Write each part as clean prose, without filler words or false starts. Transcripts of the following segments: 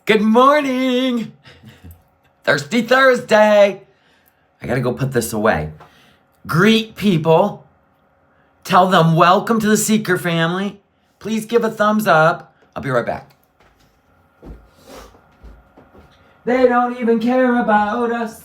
Good morning. Thirsty Thursday. I gotta go put this away. Greet people. Tell them welcome to the Seeker family. Please give a thumbs up. I'll be right back. They don't even care about us.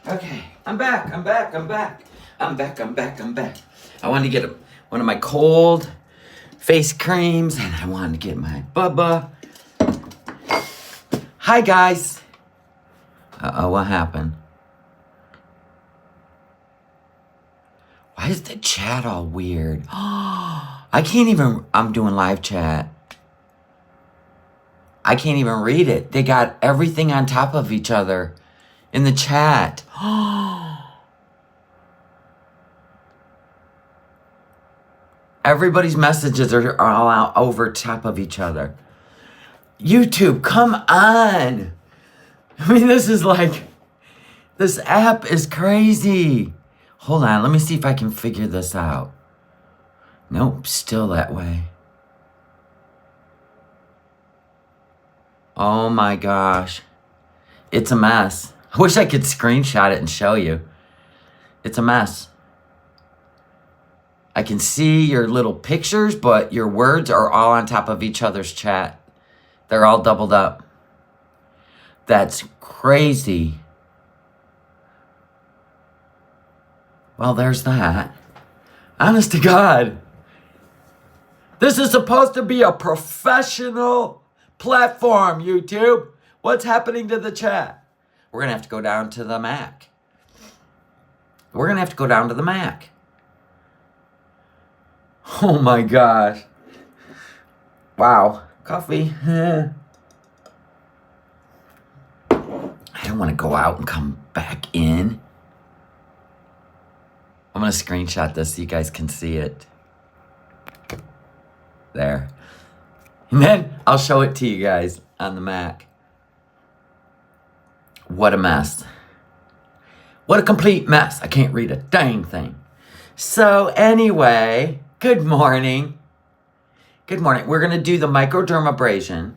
Okay, I'm back. I wanted to get one of my cold face creams, and I wanted to get my Bubba. Hi, guys. Uh-oh, what happened? Why is the chat all weird? I can't even, I'm doing live chat. I can't even read it. They got everything on top of each other in the chat. Everybody's messages are all out over top of each other. YouTube, come on. I mean, this app is crazy. Hold on, let me see if I can figure this out. Nope, still that way. Oh my gosh. It's a mess. I wish I could screenshot it and show you. It's a mess. I can see your little pictures, but your words are all on top of each other's chat. They're all doubled up. That's crazy. Well, there's that. Honest to God. This is supposed to be a professional platform, YouTube. What's happening to the chat? We're going to have to go down to the Mac. Oh my gosh. Wow. Coffee. I don't want to go out and come back in. I'm going to screenshot this so you guys can see it. There. And then I'll show it to you guys on the Mac. What a mess. What a complete mess. I can't read a dang thing. So anyway, good morning. Good morning. We're going to do the microdermabrasion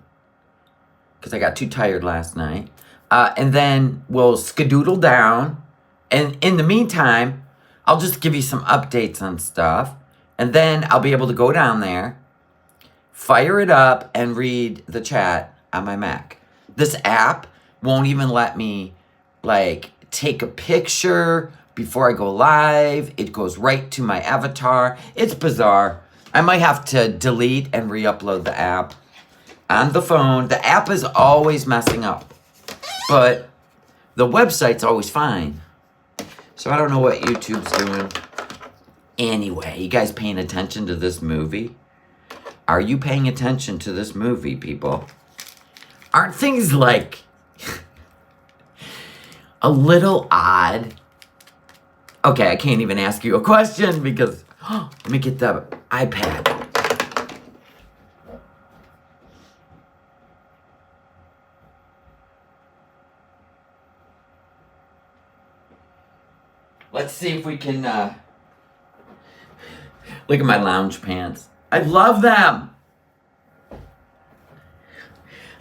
because I got too tired last night. And then we'll skedoodle down. And in the meantime, I'll just give you some updates on stuff. And then I'll be able to go down there, fire it up, and read the chat on my Mac. This app won't even let me, take a picture before I go live. It goes right to my avatar. It's bizarre. I might have to delete and re-upload the app on the phone. The app is always messing up, but the website's always fine. So I don't know what YouTube's doing. Anyway, you guys paying attention to this movie? Are you paying attention to this movie, people? Aren't things a little odd? Okay, I can't even ask you a question because, let me get the iPad. Let's see if we can, look at my lounge pants. I love them.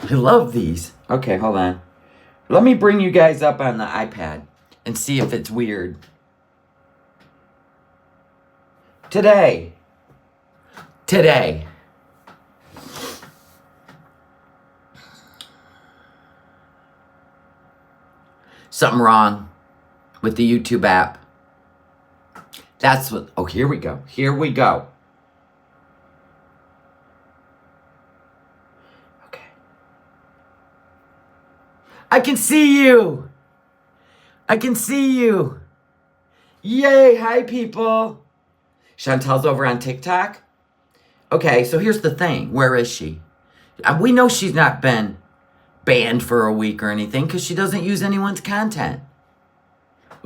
I love these. Okay, hold on. Let me bring you guys up on the iPad and see if it's weird. Today. Something wrong with the YouTube app. That's what, oh, here we go. Okay. I can see you. Yay, hi people. Shantel's over on TikTok. Okay, so here's the thing. Where is she? We know she's not been banned for a week or anything because she doesn't use anyone's content.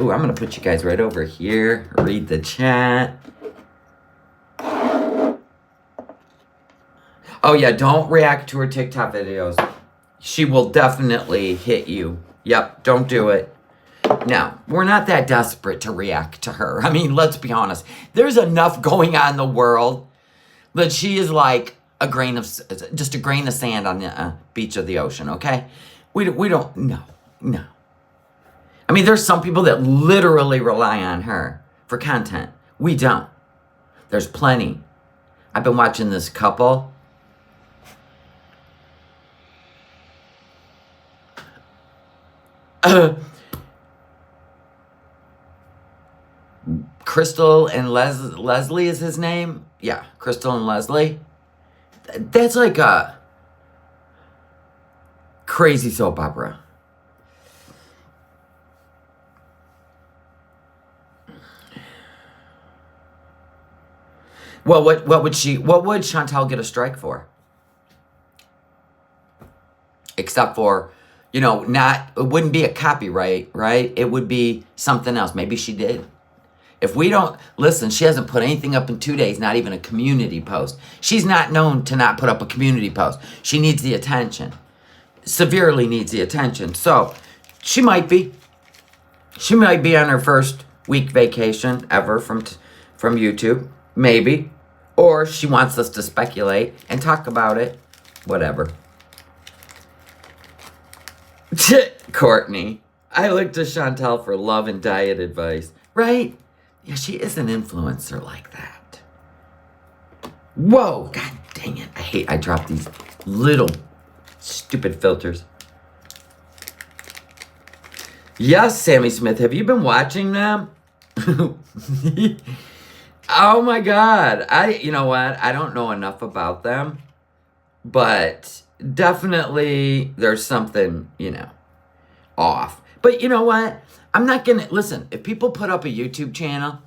Ooh, I'm going to put you guys right over here. Read the chat. Oh, yeah, don't react to her TikTok videos. She will definitely hit you. Yep, don't do it. Now, we're not that desperate to react to her. I mean, let's be honest. There's enough going on in the world that she is like just a grain of sand on the beach of the ocean, okay? We don't, no. I mean, there's some people that literally rely on her for content. We don't. There's plenty. I've been watching this couple. Crystal and Leslie is his name? Yeah, Crystal and Leslie. That's like a crazy soap opera. Well, what would Shantel get a strike for? Except for, it wouldn't be a copyright, right? It would be something else. Maybe she did. If we don't, listen, she hasn't put anything up in 2 days, not even a community post. She's not known to not put up a community post. She needs the attention. Severely needs the attention. So, she might be. She might be on her first week vacation ever from YouTube. Maybe. Or she wants us to speculate and talk about it. Whatever. Courtney. I look to Shantel for love and diet advice. Right? Yeah, she is an influencer like that. Whoa! God dang it. I dropped these little stupid filters. Yes, Sammy Smith. Have you been watching them? Oh my God. You know what? I don't know enough about them. But definitely there's something, off. But you know what? I'm not going to, listen, if people put up a YouTube channel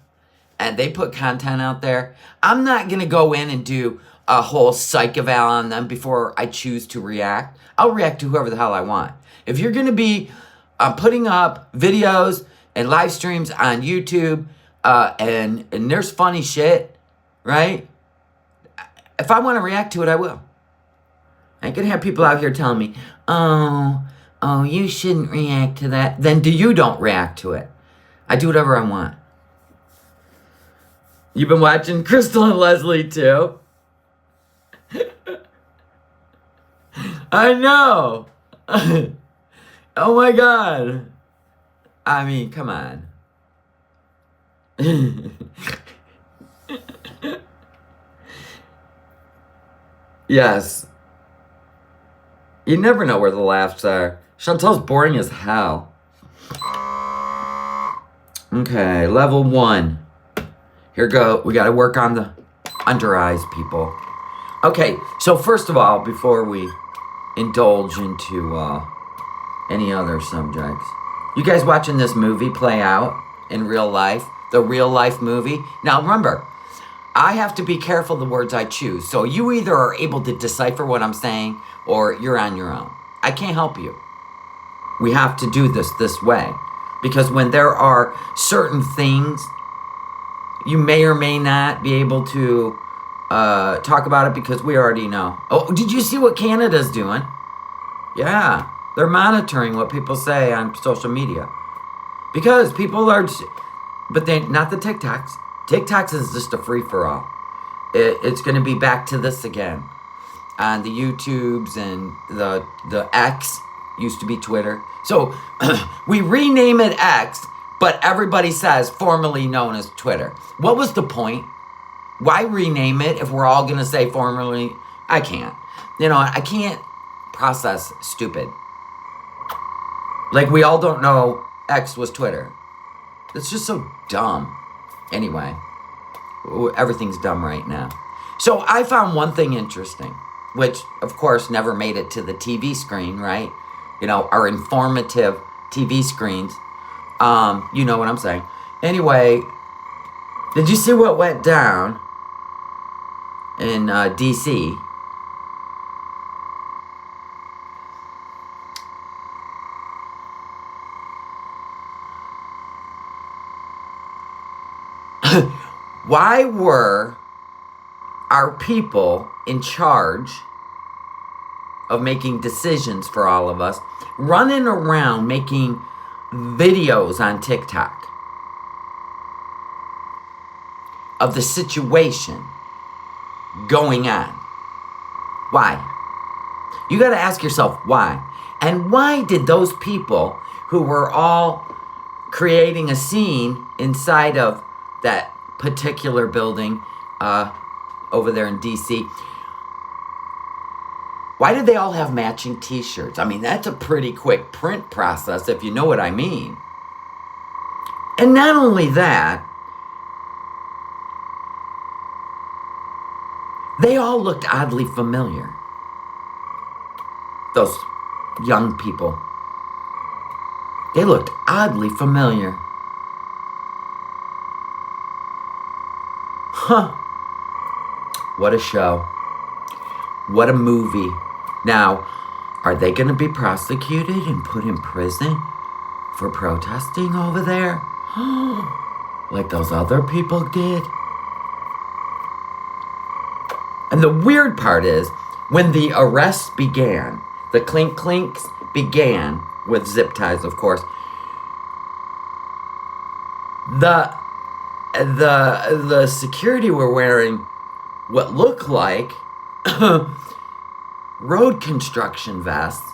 and they put content out there, I'm not going to go in and do a whole psych eval on them before I choose to react. I'll react to whoever the hell I want. If you're going to be putting up videos and live streams on YouTube and there's funny shit, right? If I want to react to it, I will. I ain't going to have people out here telling me, oh, you shouldn't react to that. Then you don't react to it. I do whatever I want. You've been watching Crystal and Leslie too? I know. Oh my God. I mean, come on. Yes. You never know where the laughs are. Chantel's boring as hell. Okay, level 1. Here go. We got to work on the under eyes, people. Okay, so first of all, before we indulge into any other subjects, you guys watching this movie play out in real life? The real life movie? Now remember, I have to be careful the words I choose. So you either are able to decipher what I'm saying or you're on your own. I can't help you. We have to do this way. Because when there are certain things, you may or may not be able to talk about it because we already know. Oh, did you see what Canada's doing? Yeah, they're monitoring what people say on social media. Because people are... But then, not the TikToks. TikToks is just a free-for-all. It's going to be back to this again. On the YouTubes and the X used to be Twitter. So, we rename it X, but everybody says formerly known as Twitter. What was the point? Why rename it if we're all going to say formerly? I can't. You know, I can't process stupid. Like, we all don't know X was Twitter. It's just so dumb. Anyway, everything's dumb right now. So I found one thing interesting, which, of course, never made it to the TV screen, right? You know, our informative TV screens. You know what I'm saying. Anyway, did you see what went down in D.C.? Why were our people in charge of making decisions for all of us running around making videos on TikTok of the situation going on? Why? You got to ask yourself why. And why did those people who were all creating a scene inside of that particular building over there in DC, why did they all have matching t-shirts? I mean, that's a pretty quick print process, if you know what I mean. And not only that, they all looked oddly familiar. Those young people. They looked oddly familiar. Huh. What a show. What a movie. Now, are they going to be prosecuted and put in prison for protesting over there? Like those other people did? And the weird part is, when the arrests began, the clink-clinks began, with zip ties, of course, the security were wearing what looked like road construction vests.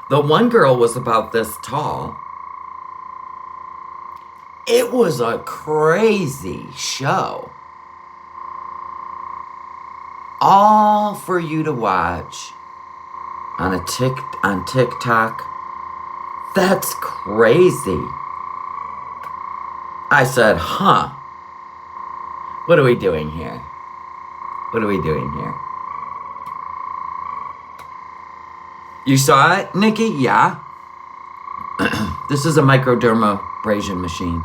The one girl was about this tall. It was a crazy show. All for you to watch on TikTok. That's crazy. I said, huh. What are we doing here? What are we doing here? You saw it, Nikki? Yeah. This is a microdermabrasion machine.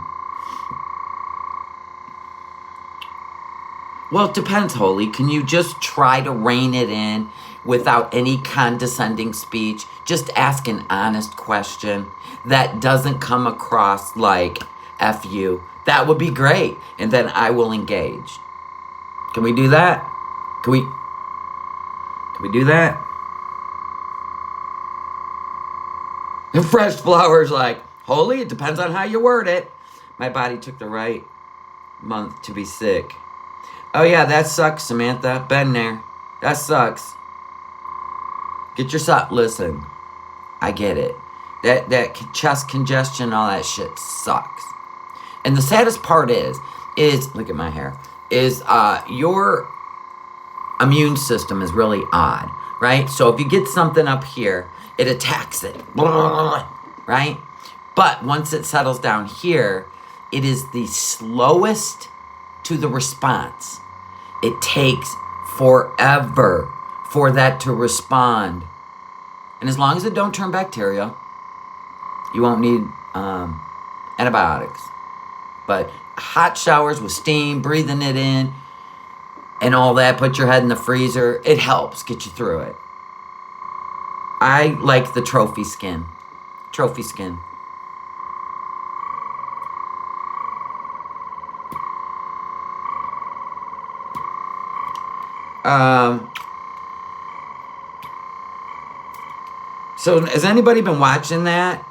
Well, it depends, Holy. Can you just try to rein it in without any condescending speech? Just ask an honest question that doesn't come across like F you. That would be great. And then I will engage. Can we do that? Can we do that? And Fresh Flowers like, Holy, it depends on how you word it. My body took the right month to be sick. Oh yeah, that sucks, Samantha. Been there. That sucks. Get your listen, I get it. That chest congestion, all that shit sucks. And the saddest part is look at my hair, is your immune system is really odd, right? So if you get something up here, it attacks it, right? But once it settles down here, it is the slowest to the response. It takes forever for that to respond. And as long as it don't turn bacterial, you won't need antibiotics. But hot showers with steam, breathing it in, and all that, put your head in the freezer, it helps get you through it. I like the trophy skin. Trophy skin. So has anybody been watching that?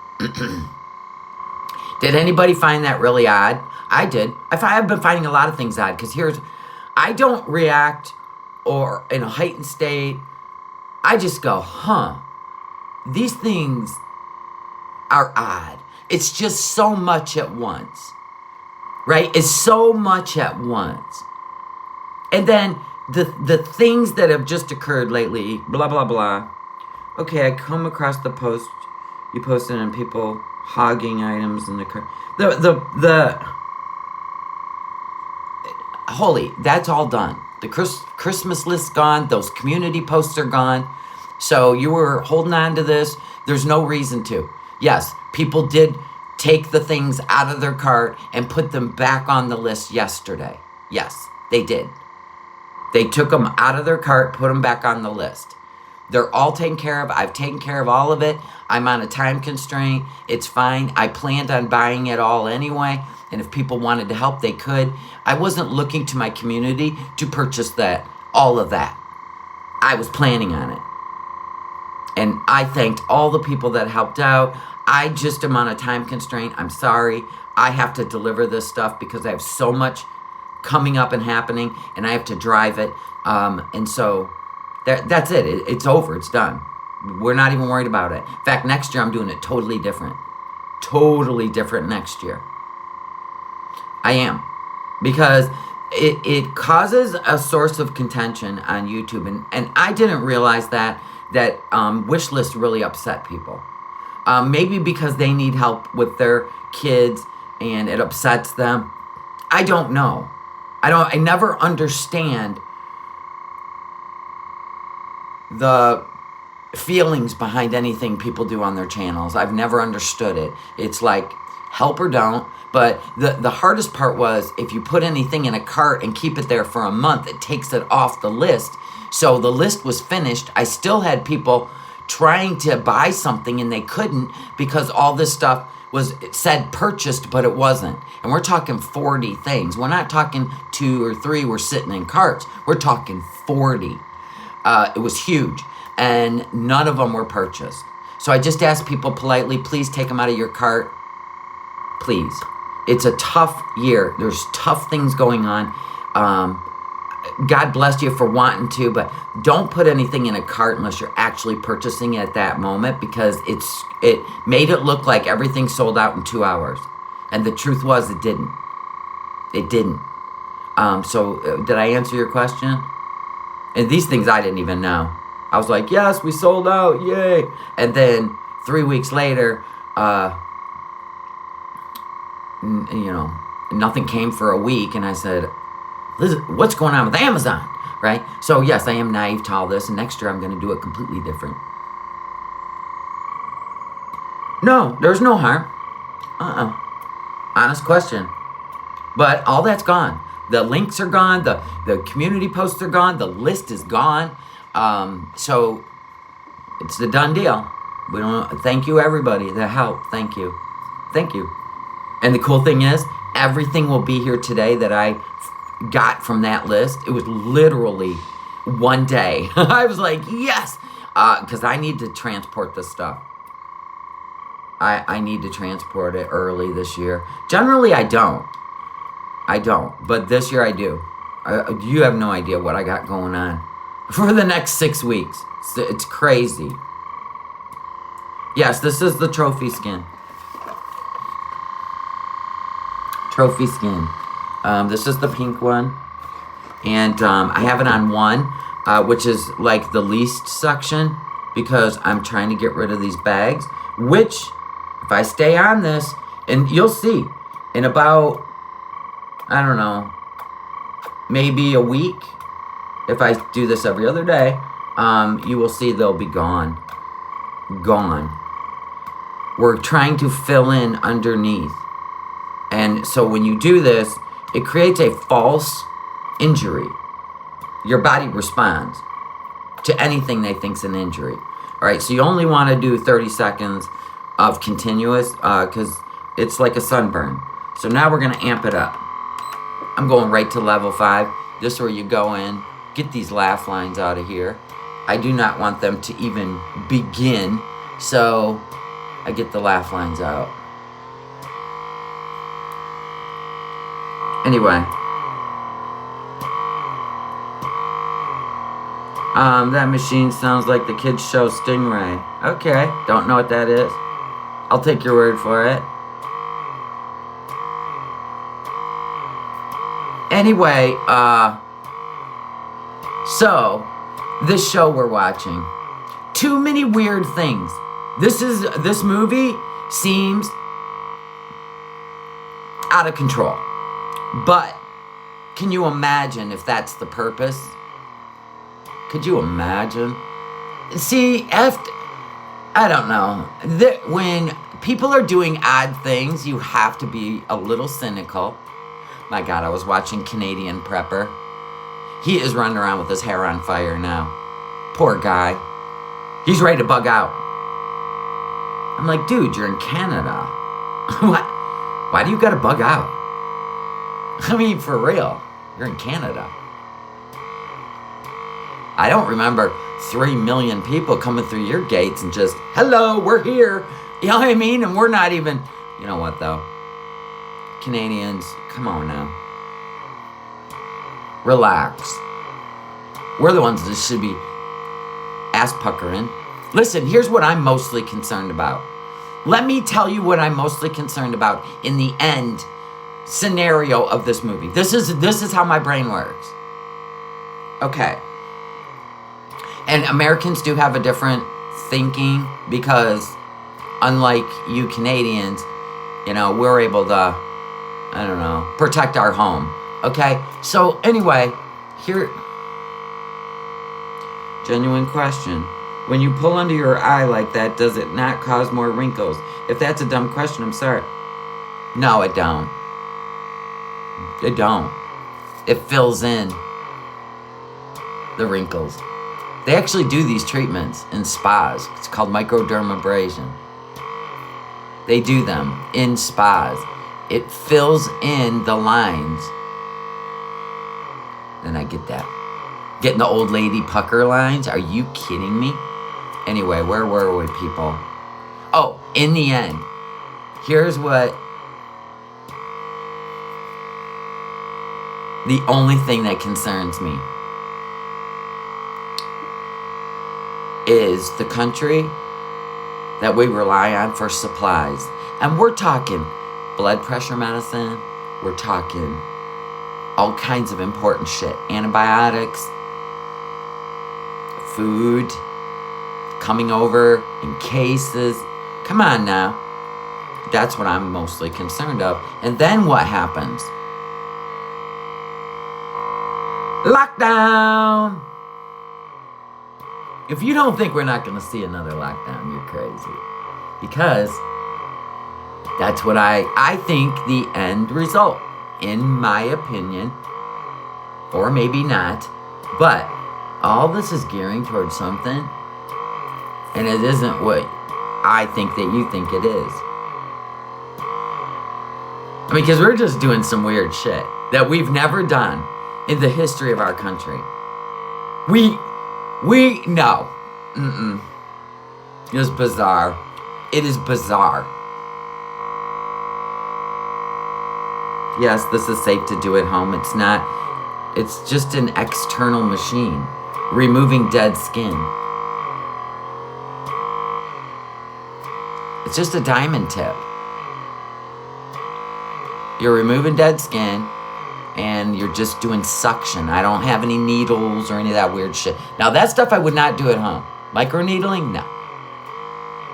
Did anybody find that really odd? I did. I've been finding a lot of things odd because I don't react or in a heightened state. I just go, these things are odd. It's just so much at once, right? It's so much at once. And then the things that have just occurred lately, blah, blah, blah. Okay, I come across the post you posted and people hogging items in the car. Holy, that's all done. The Christmas list's gone. Those community posts are gone. So you were holding on to this. There's no reason to. Yes, people did take the things out of their cart and put them back on the list yesterday. Yes, they did. They took them out of their cart, put them back on the list. They're all taken care of. I've taken care of all of it. I'm on a time constraint. It's fine. I planned on buying it all anyway. And if people wanted to help, they could. I wasn't looking to my community to purchase all of that. I was planning on it. And I thanked all the people that helped out. I just am on a time constraint. I'm sorry. I have to deliver this stuff because I have so much coming up and happening, and I have to drive it. And so that's it. It's over. It's done. We're not even worried about it. In fact, next year I'm doing it totally different. Totally different next year. I am. Because it causes a source of contention on YouTube. And I didn't realize that wish lists really upset people. Maybe because they need help with their kids and it upsets them. I don't know. I never understand the feelings behind anything people do on their channels. I've never understood it. It's like help or don't. But the hardest part was if you put anything in a cart and keep it there for a month, it takes it off the list. So the list was finished. I still had people trying to buy something and they couldn't because all this stuff said purchased, but it wasn't. And we're talking 40 things. We're not talking 2 or 3 were sitting in carts. We're talking 40. It was huge. And none of them were purchased. So I just asked people politely, please take them out of your cart. Please. It's a tough year. There's tough things going on. God bless you for wanting to, but don't put anything in a cart unless you're actually purchasing it at that moment because it made it look like everything sold out in 2 hours. And the truth was it didn't. It didn't. So did I answer your question? And these things I didn't even know. I was like, yes, we sold out, yay. And then 3 weeks later, nothing came for a week. And I said, what's going on with Amazon, right? So yes, I am naive to all this. And next year I'm going to do it completely different. No, there's no harm. Honest question. But all that's gone. The links are gone. The community posts are gone. The list is gone. So it's the done deal. Thank you everybody that helped. Thank you. Thank you. And the cool thing is, everything will be here today that I got from that list. It was literally one day. I was like, yes, because I need to transport this stuff. I need to transport it early this year. Generally, I don't. But this year I do. You have no idea what I got going on for the next 6 weeks. It's crazy. Yes, this is the trophy skin. Trophy skin. This is the pink one. And I have it on one, which is like the least section because I'm trying to get rid of these bags, which if I stay on this, and you'll see in about, I don't know, maybe a week, if I do this every other day, you will see they'll be gone. Gone. We're trying to fill in underneath. And so when you do this, it creates a false injury. Your body responds to anything they think's an injury. All right, so you only want to do 30 seconds of continuous because it's like a sunburn. So now we're going to amp it up. I'm going right to level 5. This is where you go in, get these laugh lines out of here. I do not want them to even begin, so I get the laugh lines out. Anyway. That machine sounds like the kids' show Stingray. Okay, don't know what that is. I'll take your word for it. Anyway, so, this show we're watching. Too many weird things. This movie seems out of control. But, can you imagine if that's the purpose? Could you imagine? See, I don't know. When people are doing odd things, you have to be a little cynical. My God, I was watching Canadian Prepper. He is running around with his hair on fire now. Poor guy. He's ready to bug out. I'm like, dude, you're in Canada. Why do you gotta bug out? I mean, for real. You're in Canada. I don't remember 3 million people coming through your gates and just, hello, we're here. You know what I mean? And we're not even, you know what though? Canadians, come on now. Relax. We're the ones that should be ass puckering. Listen, here's what I'm mostly concerned about. Let me tell you what I'm mostly concerned about in the end scenario of this movie. This is how my brain works. Okay. And Americans do have a different thinking because unlike you Canadians, you know, we're able to, I don't know, protect our home. Okay? So anyway, here, genuine question. When you pull under your eye like that, does it not cause more wrinkles? If that's a dumb question, I'm sorry. No, it don't. It don't. It fills in the wrinkles. They actually do these treatments in spas. It's called microdermabrasion. They do them in spas. It fills in the lines. And I get that. Getting the old lady pucker lines? Are you kidding me? Anyway, where were we, people? Oh, in the end, here's what... the only thing that concerns me is the country that we rely on for supplies. And we're talking blood pressure medicine. We're talking all kinds of important shit. Antibiotics, food, coming over in cases. Come on now. That's what I'm mostly concerned of. And then what happens? Lockdown! If you don't think we're not going to see another lockdown, you're crazy. Because that's what I think the end result, in my opinion, or maybe not, but all this is gearing towards something, and it isn't what I think that you think it is. I mean, because we're just doing some weird shit that we've never done in the history of our country. No. It is bizarre. It is bizarre. Yes, this is safe to do at home. It's not. It's just an external machine. Removing dead skin. It's just a diamond tip. You're removing dead skin, and you're just doing suction. I don't have any needles or any of that weird shit. Now, that stuff I would not do at home. Microneedling? No.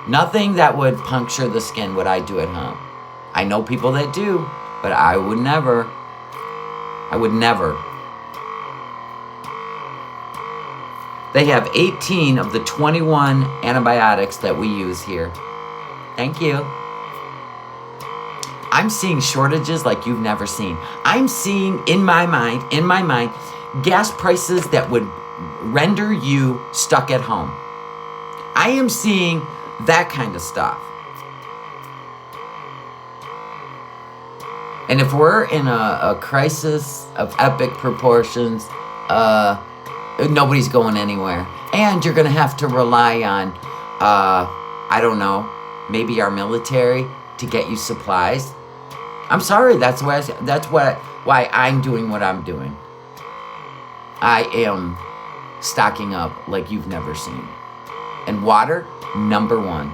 Nothing that would puncture the skin would I do at home. I know people that do, but I would never. I would never. They have 18 of the 21 antibiotics that we use here. Thank you. I'm seeing shortages like you've never seen. I'm seeing, in my mind, gas prices that would render you stuck at home. I am seeing that kind of stuff. And if we're in a crisis of epic proportions, nobody's going anywhere. And you're going to have to rely on, I don't know, maybe our military to get you supplies. I'm sorry, that's what why I'm doing what I'm doing. I am stocking up like you've never seen. And water, number one.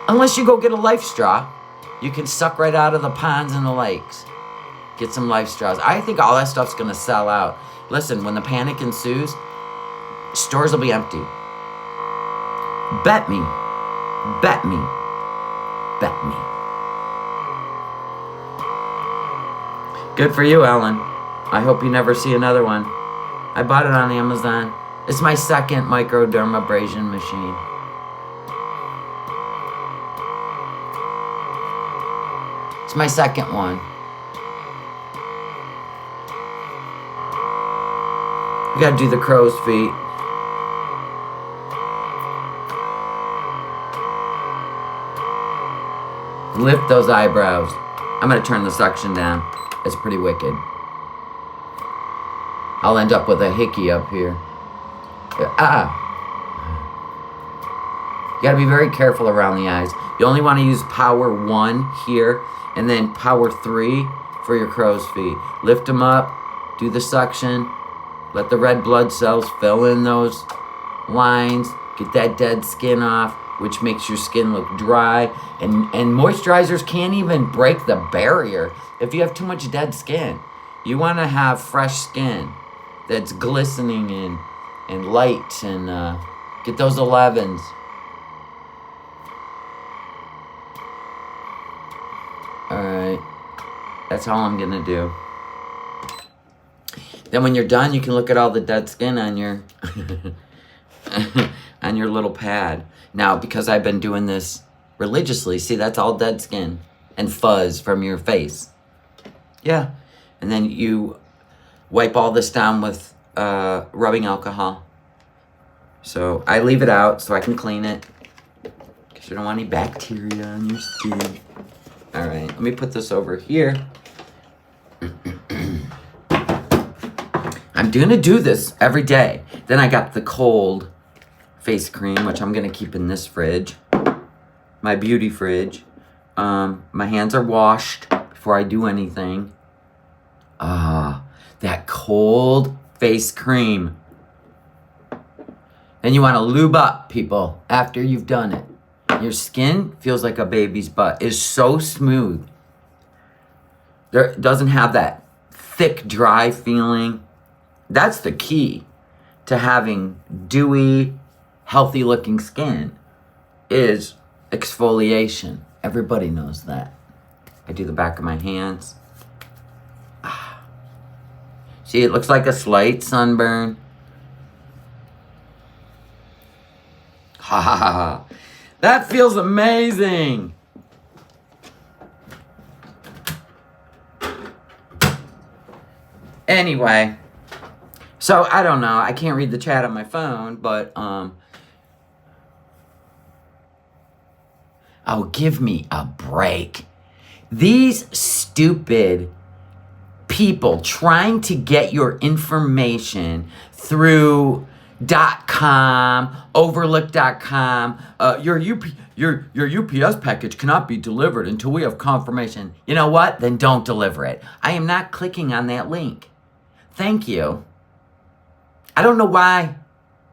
Unless you go get a life straw, you can suck right out of the ponds and the lakes. Get some life straws. I think all that stuff's gonna sell out. Listen, when the panic ensues, stores will be empty. Bet me. Bet me. Bet me. Good for you, Ellen. I hope you never see another one. I bought it on Amazon. It's my second microdermabrasion machine. It's my second one. You gotta do the crow's feet. Lift those eyebrows. I'm gonna turn the suction down. It's pretty wicked. I'll end up with a hickey up here. You gotta be very careful around the eyes. You only wanna use power 1 here, and then power 3 for your crow's feet. Lift them up, do the suction, let the red blood cells fill in those lines, get that dead skin off, which makes your skin look dry. And moisturizers can't even break the barrier if you have too much dead skin. You want to have fresh skin that's glistening and light, and get those 11s. Alright, that's all I'm gonna do. Then when you're done, you can look at all the dead skin on your on your little pad. Now, because I've been doing this religiously, see, that's all dead skin and fuzz from your face. Yeah. And then you wipe all this down with rubbing alcohol. So I leave it out so I can clean it, because you don't want any bacteria on your skin. All right, let me put this over here. I'm gonna do this every day. Then I got the cold face cream, which I'm gonna keep in this fridge, my beauty fridge. My hands are washed before I do anything. That cold face cream. Then you wanna lube up, people, after you've done it. Your skin feels like a baby's butt. It's so smooth. It doesn't have that thick, dry feeling. That's the key to having dewy, healthy looking skin, is exfoliation. Everybody knows that. I do the back of my hands. See, it looks like a slight sunburn. Ha ha ha ha. That feels amazing. Anyway, so I don't know. I can't read the chat on my phone, but oh, give me a break. These stupid people trying to get your information through .com, overlook.com, your UPS package cannot be delivered until we have confirmation. You know what? Then don't deliver it. I am not clicking on that link. Thank you. I don't know why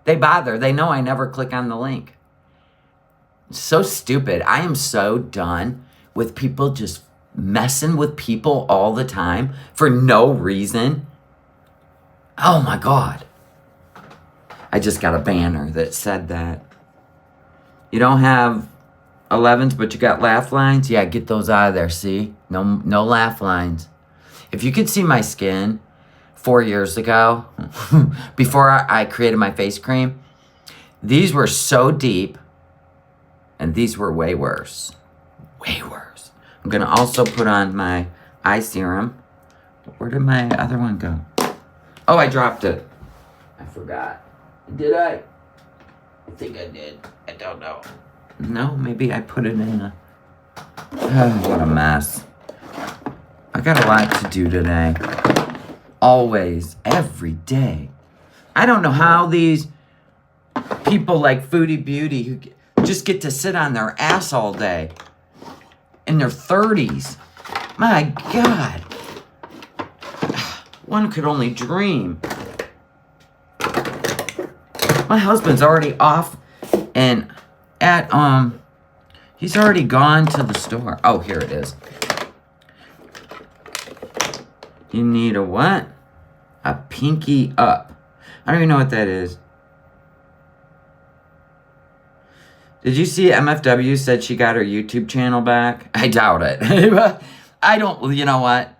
they bother. They know I never click on the link. It's so stupid. I am so done with people just messing with people all the time for no reason. Oh my God. I just got a banner that said that. You don't have 11s, but you got laugh lines? Yeah, get those out of there, see? No laugh lines. If you could see my skin 4 years ago, before I created my face cream, these were so deep, and these were way worse. Way worse. I'm gonna also put on my eye serum. Where did my other one go? Oh, I dropped it. I forgot. Did I? I think I did. I don't know. No, maybe I put it in a... Oh, what a mess. I got a lot to do today. Always. Every day. I don't know how these people like Foodie Beauty who just get to sit on their ass all day in their 30s. My God. One could only dream. My husband's already off and he's already gone to the store. Oh, here it is. You need a what? A pinky up. I don't even know what that is. Did you see MFW said she got her YouTube channel back? I doubt it. I don't, you know what?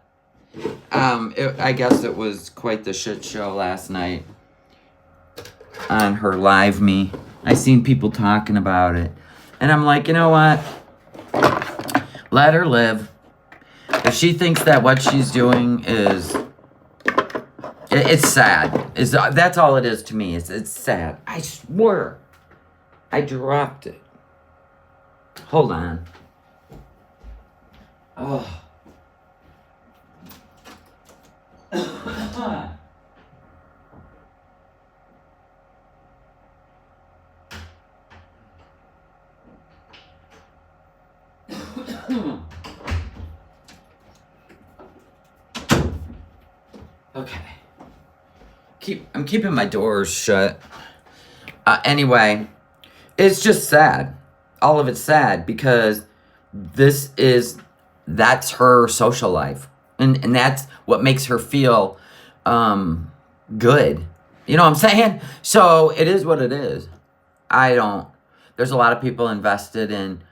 I guess it was quite the shit show last night on her live me. I seen people talking about it. And I'm like, you know what? Let her live. If she thinks that what she's doing is... It's sad. That's all it is to me. It's sad. I swear. I dropped it. Hold on. Oh. Okay. I'm keeping my doors shut. Anyway, it's just sad. All of it's sad because that's her social life. And that's what makes her feel good. You know what I'm saying? So it is what it is. There's a lot of people invested in,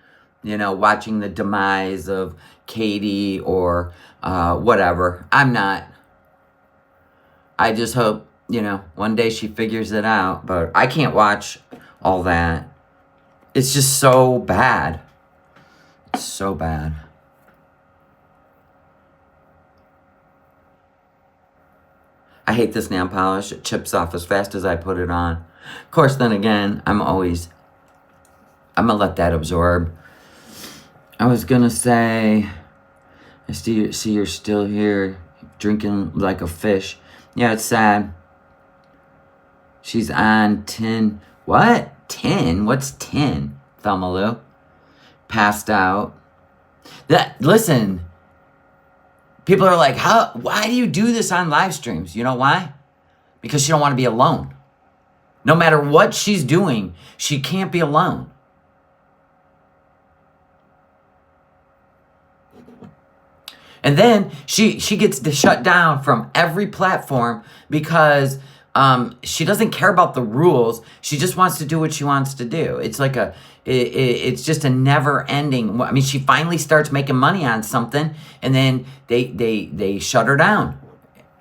watching the demise of Katie or whatever. I'm not. I just hope, one day she figures it out. But I can't watch all that. It's just so bad. It's so bad. I hate this nail polish. It chips off as fast as I put it on. Of course, then again, I'm going to let that absorb. I was going to say, I see you're still here, drinking like a fish. Yeah, it's sad. She's on 10. What? 10? What's 10? Thelma Lou. Passed out. Listen, people are like, why do you do this on live streams? You know why? Because she don't want to be alone. No matter what she's doing, she can't be alone. And then she gets shut down from every platform because she doesn't care about the rules. She just wants to do what she wants to do. It's like it's just a never ending. I mean, she finally starts making money on something and then they shut her down.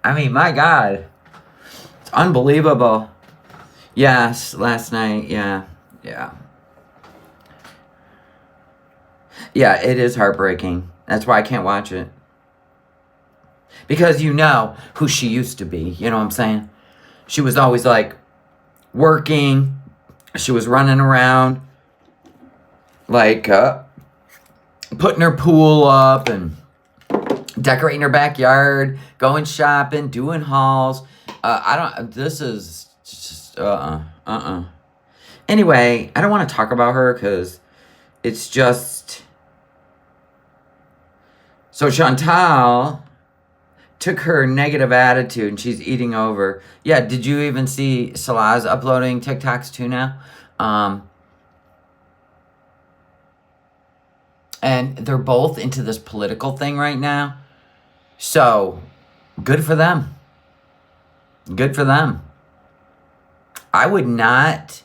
I mean, my God, it's unbelievable. Yes, last night. Yeah. Yeah, it is heartbreaking. That's why I can't watch it. Because you know who she used to be. You know what I'm saying? She was always like working. She was running around like putting her pool up and decorating her backyard, going shopping, doing hauls. This is just, Anyway, I don't want to talk about her because it's just... So Shantel took her negative attitude and she's eating over. Yeah, did you even see Salah's uploading TikToks too now? And they're both into this political thing right now. So, good for them. Good for them. I would not.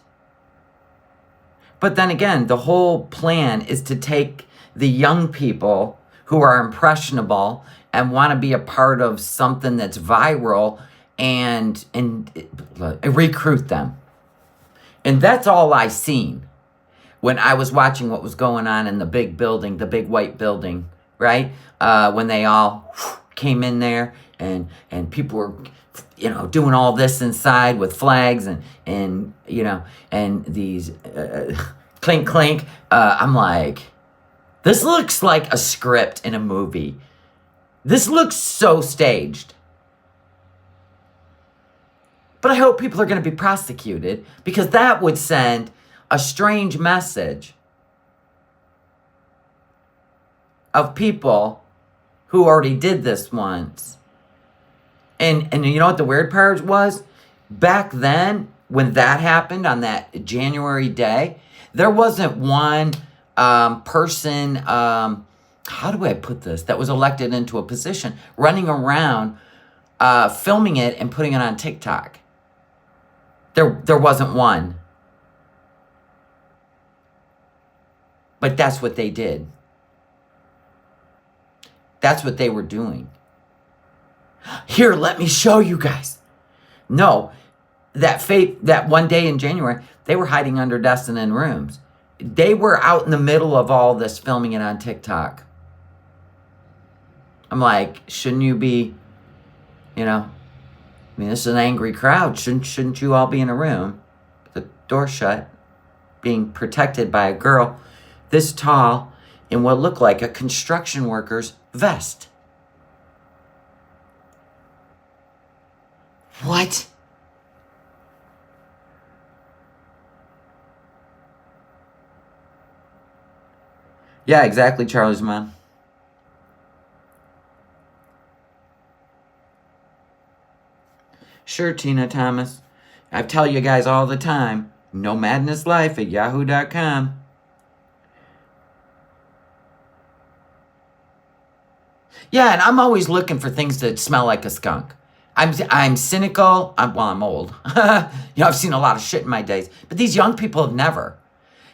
But then again, the whole plan is to take the young people who are impressionable and want to be a part of something that's viral and recruit them. And that's all I seen when I was watching what was going on in the big building, the big white building, right? When they all came in there and people were, doing all this inside with flags and these clink, clink. I'm like, this looks like a script in a movie. This looks so staged. But I hope people are going to be prosecuted because that would send a strange message of people who already did this once And you know what the weird part was? Back then, when that happened on that January day, there wasn't one person, how do I put this, that was elected into a position running around filming it and putting it on TikTok. There wasn't one. But that's what they did. That's what they were doing. Here, let me show you guys. No, that one day in January, they were hiding under desks and in rooms. They were out in the middle of all this, filming it on TikTok. I'm like, shouldn't you be, I mean, this is an angry crowd. Shouldn't you all be in a room, the door shut, being protected by a girl this tall in what looked like a construction worker's vest? What? Yeah, exactly, Charlie's mom. Sure, Tina Thomas. I tell you guys all the time, NOmadnessLife@yahoo.com. Yeah, and I'm always looking for things that smell like a skunk. I'm cynical. I'm old. I've seen a lot of shit in my days. But these young people have never.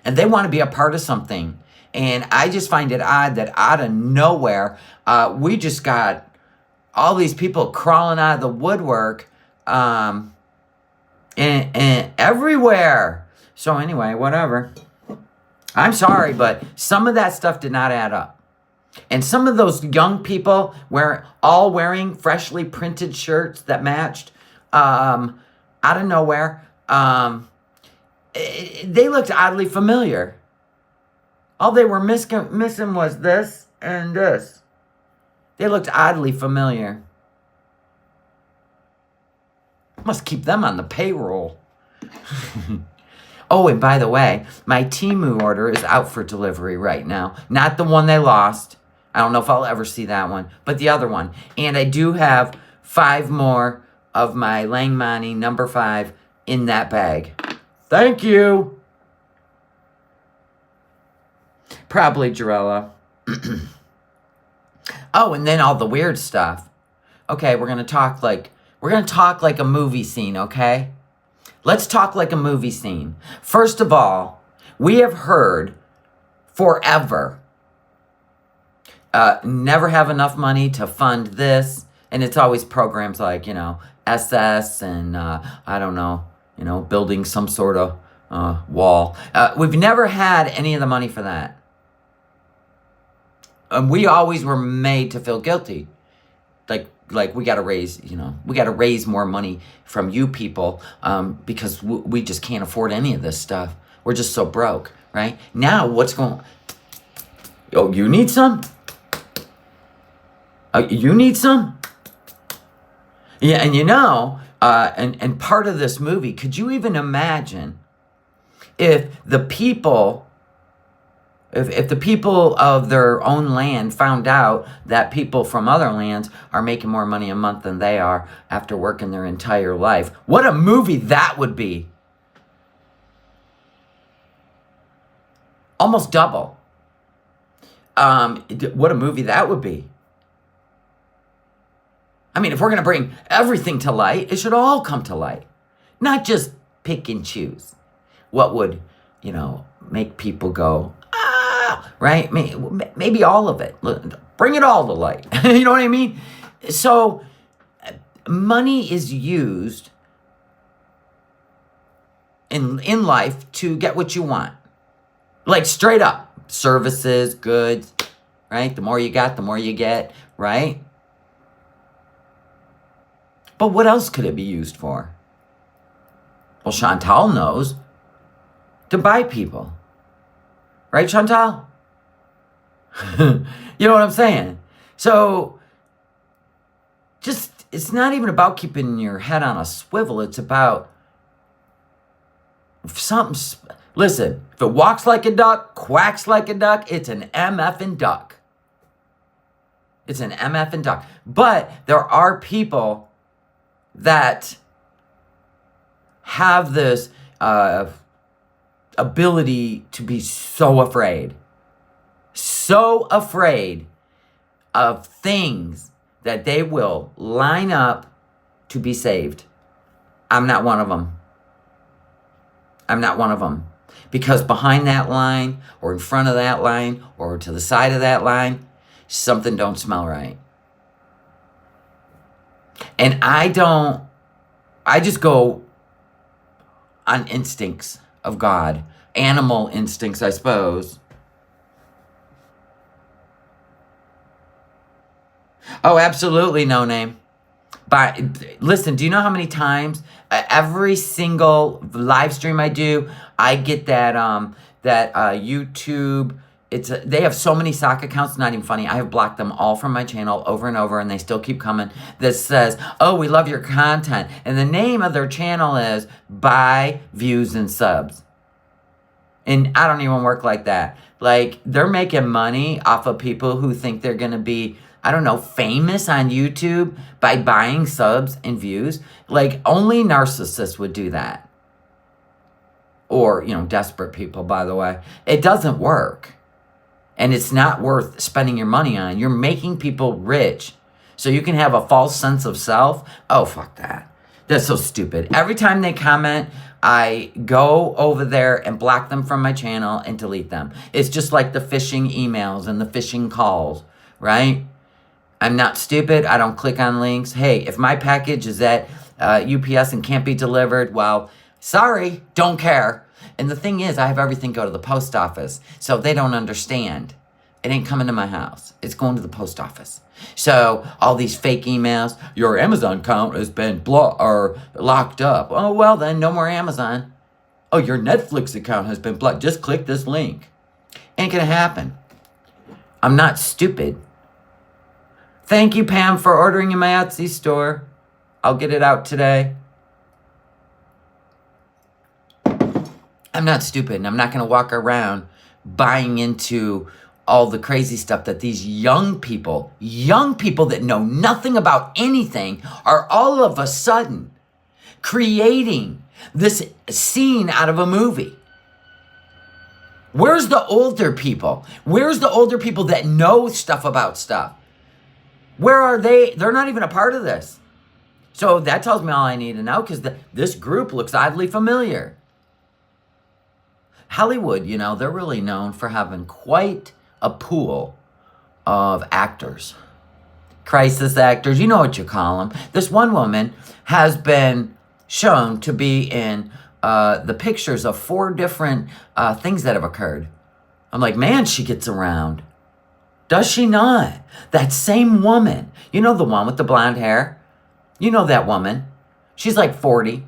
And they want to be a part of something. And I just find it odd that out of nowhere, we just got all these people crawling out of the woodwork and everywhere. So anyway, whatever. I'm sorry, but some of that stuff did not add up. And some of those young people wearing freshly printed shirts that matched out of nowhere, they looked oddly familiar. All they were missing was this and this. They looked oddly familiar. Must keep them on the payroll. Oh, and by the way, my Temu order is out for delivery right now. Not the one they lost. I don't know if I'll ever see that one, but the other one. And I do have 5 more of my Langmani number 5 in that bag. Thank you. Probably Jarella. Oh, and then all the weird stuff. Okay, we're gonna talk like a movie scene, okay? Let's talk like a movie scene. First of all, we have heard forever, never have enough money to fund this, and it's always programs like, SS and, I don't know, building some sort of wall. We've never had any of the money for that. And we always were made to feel guilty. Like we got to raise more money from you people because we just can't afford any of this stuff. We're just so broke, right? Now what's going? Oh, you need some? You need some? Yeah, and and part of this movie, could you even imagine if the people of their own land found out that people from other lands are making more money a month than they are after working their entire life? What a movie that would be. Almost double. What a movie that would be. I mean, if we're going to bring everything to light, it should all come to light. Not just pick and choose. What would, make people go, right? Maybe all of it. Bring it all to light. You know what I mean? So money is used in life to get what you want. Like straight up. Services, goods, right? The more you got, the more you get, right? But what else could it be used for? Well, Shantel knows. To buy people. Right, Shantel? You know what I'm saying? So, it's not even about keeping your head on a swivel. It's about something. Listen, if it walks like a duck, quacks like a duck, it's an MFing duck. It's an MFing duck. But there are people that have this ability to be so afraid of things that they will line up to be saved. I'm not one of them. I'm not one of them. Because behind that line, or in front of that line, or to the side of that line, something don't smell right. And I just go on instincts of God. Animal instincts, I suppose. Oh, absolutely, no name. But listen, do you know how many times every single live stream I do, I get that YouTube. They have so many sock accounts, not even funny. I have blocked them all from my channel over and over, and they still keep coming. That says, "Oh, we love your content," and the name of their channel is "Buy Views and Subs." And I don't even work like that. Like, they're making money off of people who think they're gonna be, I don't know, famous on YouTube by buying subs and views. Like, only narcissists would do that. Or, desperate people, by the way. It doesn't work. And it's not worth spending your money on. You're making people rich so you can have a false sense of self. Oh, fuck that. That's so stupid. Every time they comment, I go over there and block them from my channel and delete them. It's just like the phishing emails and the phishing calls, right? I'm not stupid. I don't click on links. Hey, if my package is at UPS and can't be delivered, well, sorry, don't care. And the thing is, I have everything go to the post office, so they don't understand. It ain't coming to my house. It's going to the post office. So all these fake emails, your Amazon account has been locked up. Oh, well then, no more Amazon. Oh, your Netflix account has been blocked. Just click this link. Ain't gonna happen. I'm not stupid. Thank you, Pam, for ordering in my Etsy store. I'll get it out today. I'm not stupid, and I'm not going to walk around buying into all the crazy stuff that these young people that know nothing about anything, are all of a sudden creating this scene out of a movie. Where's the older people? Where's the older people that know stuff about stuff? Where are they? They're not even a part of this. So that tells me all I need to know, because this group looks oddly familiar. Hollywood, they're really known for having quite a pool of actors. Crisis actors, you know what you call them. This one woman has been shown to be in the pictures of 4 different things that have occurred. I'm like, man, she gets around. Does she not? That same woman, the one with the blonde hair? You know that woman. She's like 40.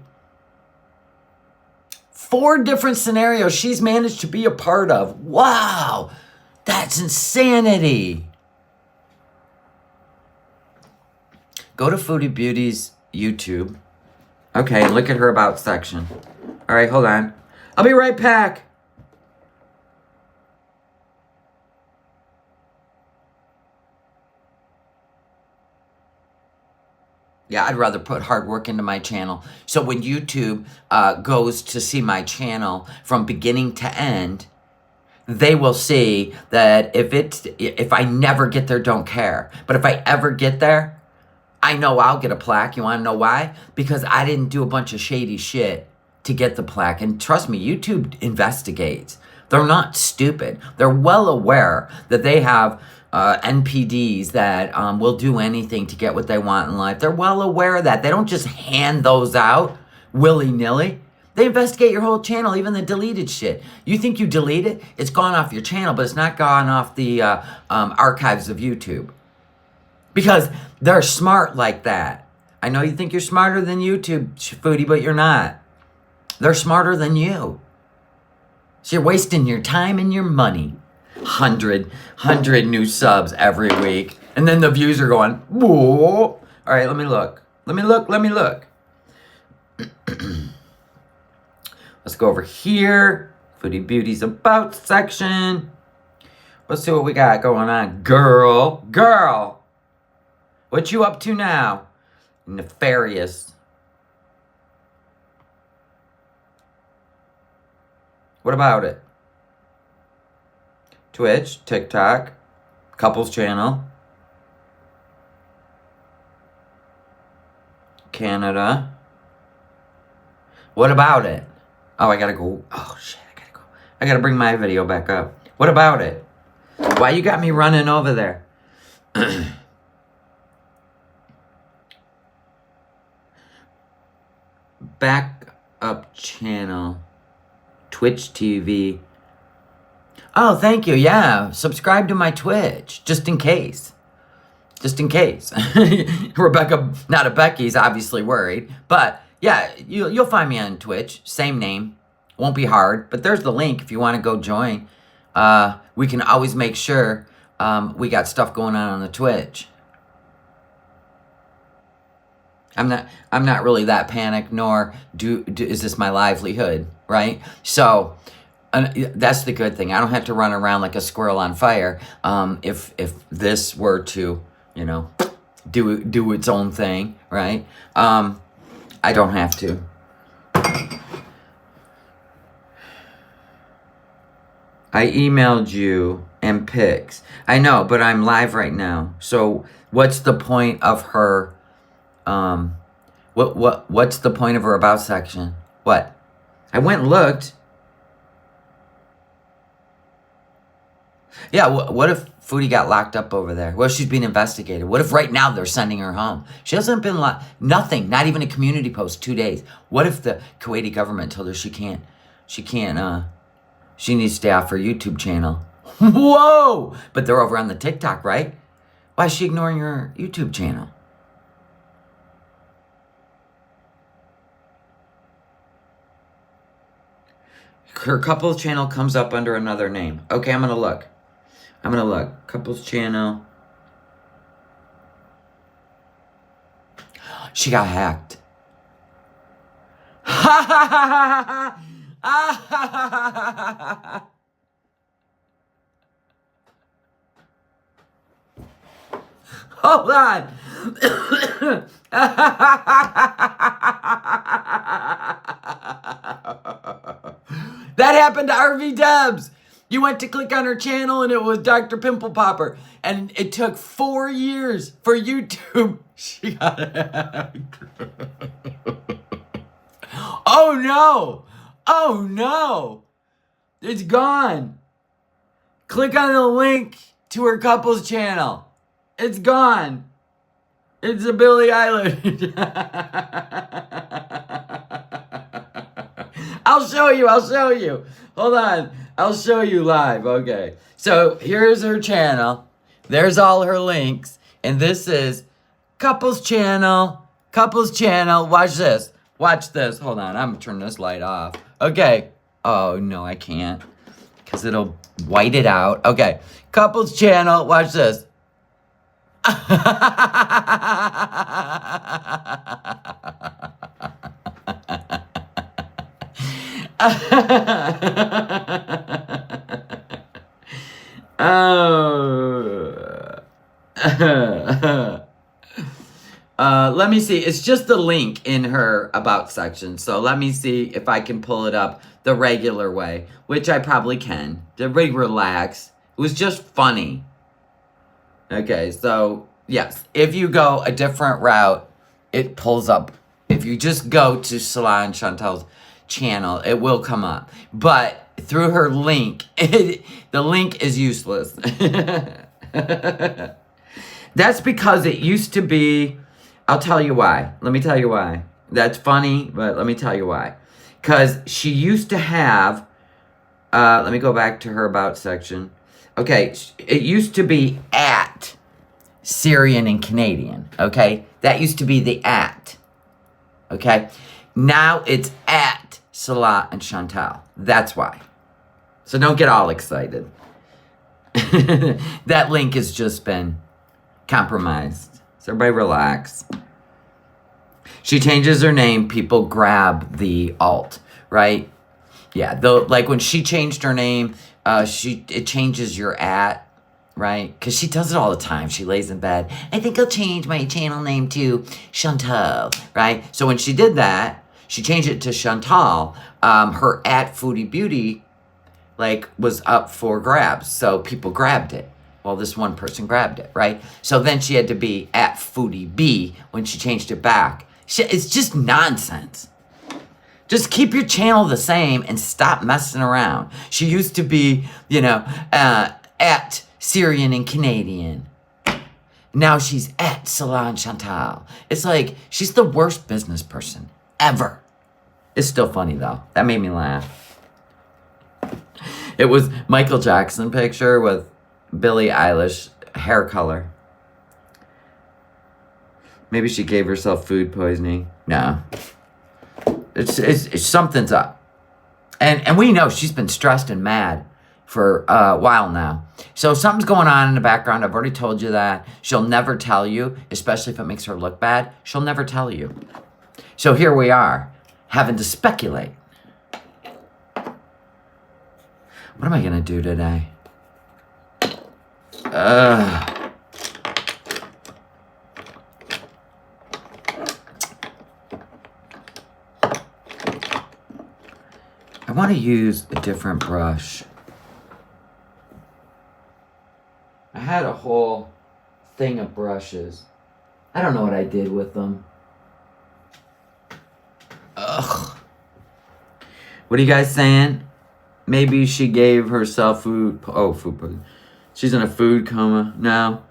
4 different scenarios she's managed to be a part of. Wow, that's insanity. Go to Foodie Beauty's YouTube. Okay, look at her About section. All right, hold on. I'll be right back. Yeah, I'd rather put hard work into my channel. So when YouTube goes to see my channel from beginning to end, they will see that if I never get there, don't care. But if I ever get there, I know I'll get a plaque. You want to know why? Because I didn't do a bunch of shady shit to get the plaque. And trust me, YouTube investigates. They're not stupid. They're well aware that they have NPDs that will do anything to get what they want in life. They're well aware of that. They don't just hand those out willy-nilly. They investigate your whole channel, even the deleted shit. You think you delete it? It's gone off your channel, but it's not gone off the archives of YouTube. Because they're smart like that. I know you think you're smarter than YouTube, Foodie, but you're not. They're smarter than you. So you're wasting your time and your money. 100 new subs every week. And then the views are going, whoa. All right, let me look. Let's go over here. Foodie Beauty's About section. Let's see what we got going on. Girl. What you up to now? Nefarious. What about it? Twitch, TikTok, couples channel, Canada. What about it? Oh, I gotta go. Oh, shit, I gotta go. I gotta bring my video back up. What about it? Why you got me running over there? Back up channel. Twitch TV. Oh, thank you. Yeah, subscribe to my Twitch, just in case. Just in case. Rebecca, not a Becky's obviously worried. But, yeah, you'll find me on Twitch. Same name. Won't be hard. But there's the link if you want to go join. We can always make sure we got stuff going on the Twitch. I'm not really that panicked, nor is this my livelihood, right? So that's the good thing. I don't have to run around like a squirrel on fire. If this were to, you know, do its own thing, right? I don't have to. I emailed you and pics. I know, but I'm live right now. So what's the point of her? What's the point of her about section? What? I went and looked. Yeah, what if Foodie got locked up over there? What if she's being investigated? What if right now they're sending her home? She hasn't been nothing, not even a community post, 2 days. What if the Kuwaiti government told her she needs to stay off her YouTube channel? Whoa! But they're over on the TikTok, right? Why is she ignoring her YouTube channel? Her couples channel comes up under another name. Okay, I'm gonna look. Couples channel. She got hacked. Hold on. That happened to RV Debs. You went to click on her channel and it was Dr. Pimple Popper. And it took 4 years for YouTube. She got hacked. Oh no. Oh no. It's gone. Click on the link to her couples channel. It's gone. It's a Billie Eilish. I'll show you. Hold on. I'll show you live. Okay. So here's her channel. There's all her links. And this is couples channel. Watch this. Hold on. I'm going to turn this light off. Okay. Oh, no, I can't. Because it'll white it out. Okay. Couples channel. Watch this. Let me see. It's just the link in her about section. So let me see if I can pull it up the regular way, which I probably can. Everybody relax. It was just funny. Okay, so yes, if you go a different route, it pulls up. If you just go to Salon Shantel's channel, it will come up. But through her link, the link is useless. That's because it used to be, I'll tell you why. Let me tell you why. That's funny, but let me tell you why. Because she used to have, let me go back to her about section. Okay, it used to be at Syrian and Canadian, okay? That used to be the at, okay? Now it's at Salah and Chantal. That's why. So don't get all excited. That link has just been compromised. So everybody relax. She changes her name, people grab the alt, right? Yeah, like when she changed her name, it changes your at, right? Because she does it all the time. She lays in bed. I think I'll change my channel name to Shantel, right? So when she did that, she changed it to Chantal. Her at Foodie Beauty like was up for grabs. So people grabbed it. Well, this one person grabbed it, right? So then she had to be at Foodie B when she changed it back. It's just nonsense. Just keep your channel the same and stop messing around. She used to be, at Syrian and Canadian. Now she's at Salon Shantel. It's like, she's the worst business person ever. It's still funny though. That made me laugh. It was Michael Jackson picture with Billie Eilish hair color. Maybe she gave herself food poisoning. No. It's something's up. And we know she's been stressed and mad for a while now. So something's going on in the background. I've already told you that. She'll never tell you, especially if it makes her look bad. She'll never tell you. So here we are, having to speculate. What am I going to do today? I want to use a different brush. I had a whole thing of brushes. I don't know what I did with them. Ugh. What are you guys saying? Maybe she gave herself food. Oh, food poisoning. She's in a food coma. No.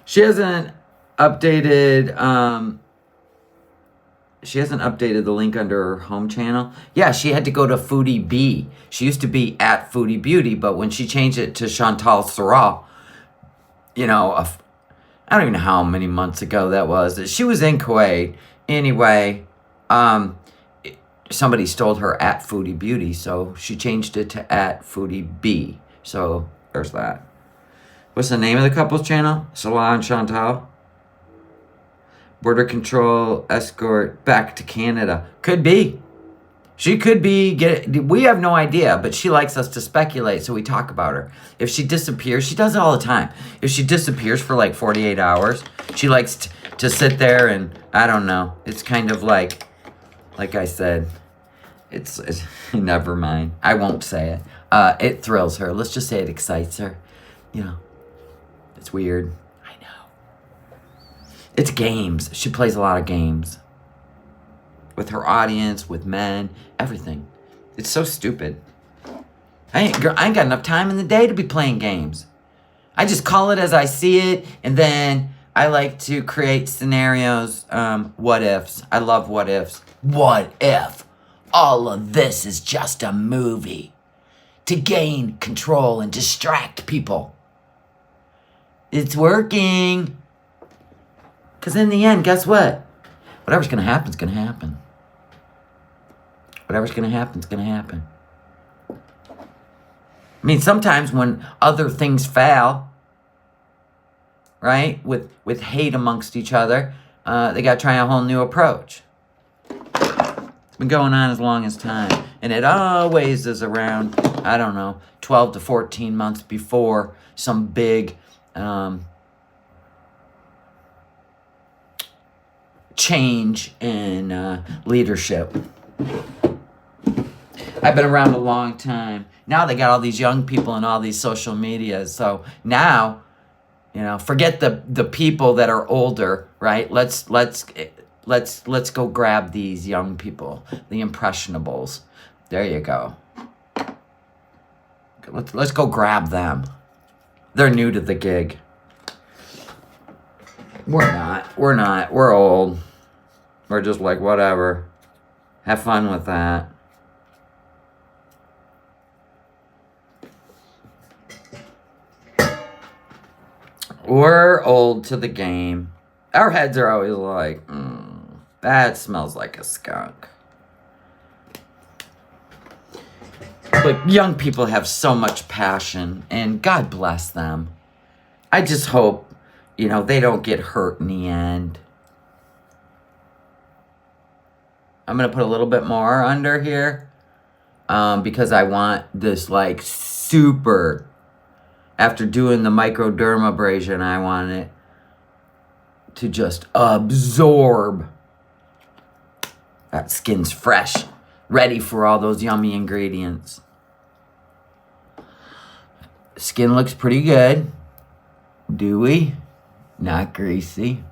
She hasn't updated the link under her home channel. Yeah, she had to go to Foodie B. She used to be at Foodie Beauty, but when she changed it to Shantel Sarah, I don't even know how many months ago that was. She was in Kuwait. Anyway, somebody stole her at Foodie Beauty, so she changed it to at Foodie B. So there's that. What's the name of the couple's channel? Salon Shantel. Border control escort back to Canada. Could be. She could be. We have no idea, but she likes us to speculate, so we talk about her. If she disappears, she does it all the time. If she disappears for like 48 hours, she likes to sit there and, I don't know. It's kind of like I said, it's never mind. I won't say it. It thrills her. Let's just say it excites her. It's weird. I know. It's games. She plays a lot of games. With her audience, with men, everything. It's so stupid. I ain't got enough time in the day to be playing games. I just call it as I see it, and then I like to create scenarios, what ifs. I love what ifs. What if all of this is just a movie to gain control and distract people? It's working. Because in the end, guess what? Whatever's going to happen is going to happen. Whatever's going to happen is going to happen. I mean, sometimes when other things fail, right, with hate amongst each other, they got to try a whole new approach. It's been going on as long as time. And it always is around, 12 to 14 months before some big change in leadership. I've been around a long time. Now they got all these young people and all these social medias. So now, forget the people that are older, right? Let's go grab these young people, the impressionables. There you go. Let's go grab them. They're new to the gig. We're not. We're old. We're just like, whatever. Have fun with that. We're old to the game. Our heads are always like, that smells like a skunk. But young people have so much passion, and God bless them. I just hope, they don't get hurt in the end. I'm going to put a little bit more under here because I want this super, after doing the microdermabrasion, I want it to just absorb. That skin's fresh, ready for all those yummy ingredients. Skin looks pretty good. Dewy, not greasy.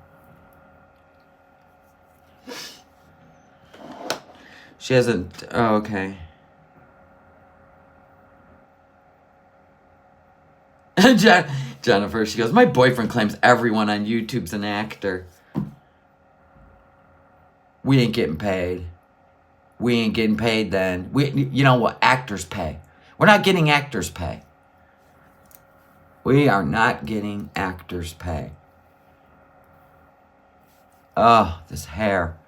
She hasn't, oh, okay. Jennifer, she goes, my boyfriend claims everyone on YouTube's an actor. We ain't getting paid. We ain't getting paid then. You know what? Actors pay. We're not getting actors pay. We are not getting actors pay. Oh, this hair.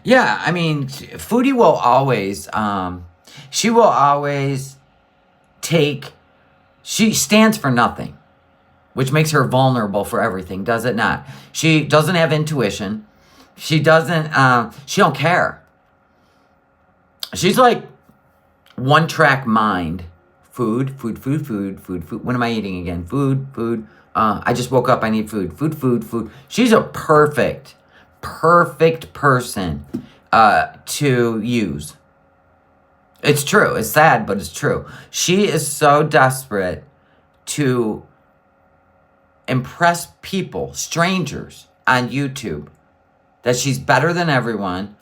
Yeah, I mean, Foodie will always, she will always she stands for nothing, which makes her vulnerable for everything, does it not? She doesn't have intuition. She don't care. She's like one-track mind. Food. When am I eating again? Food. I just woke up, I need food. Food. She's a perfect person to use. It's true. It's sad, but it's true. She is so desperate to impress people, strangers on YouTube, that she's better than everyone.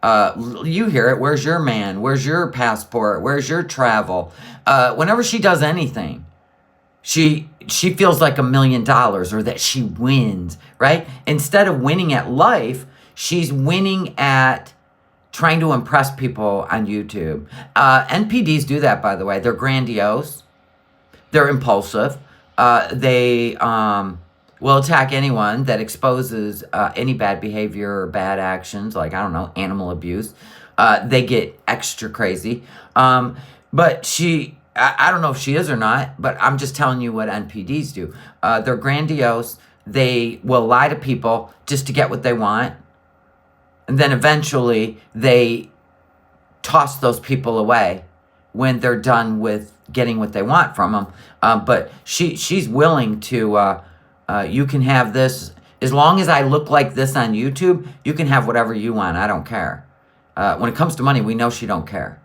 You hear it. Where's your man? Where's your passport? Where's your travel? Whenever she does anything, she feels like $1 million or that she wins, right? Instead of winning at life, she's winning at trying to impress people on YouTube. NPDs do that, by the way. They're grandiose. They're impulsive. They will attack anyone that exposes any bad behavior or bad actions, like, I don't know, animal abuse. They get extra crazy. But I don't know if she is or not, but I'm just telling you what NPDs do. They're grandiose. They will lie to people just to get what they want. And then eventually they toss those people away when they're done with getting what they want from them. But she's willing to, you can have this. As long as I look like this on YouTube, you can have whatever you want. I don't care. When it comes to money, we know she don't care.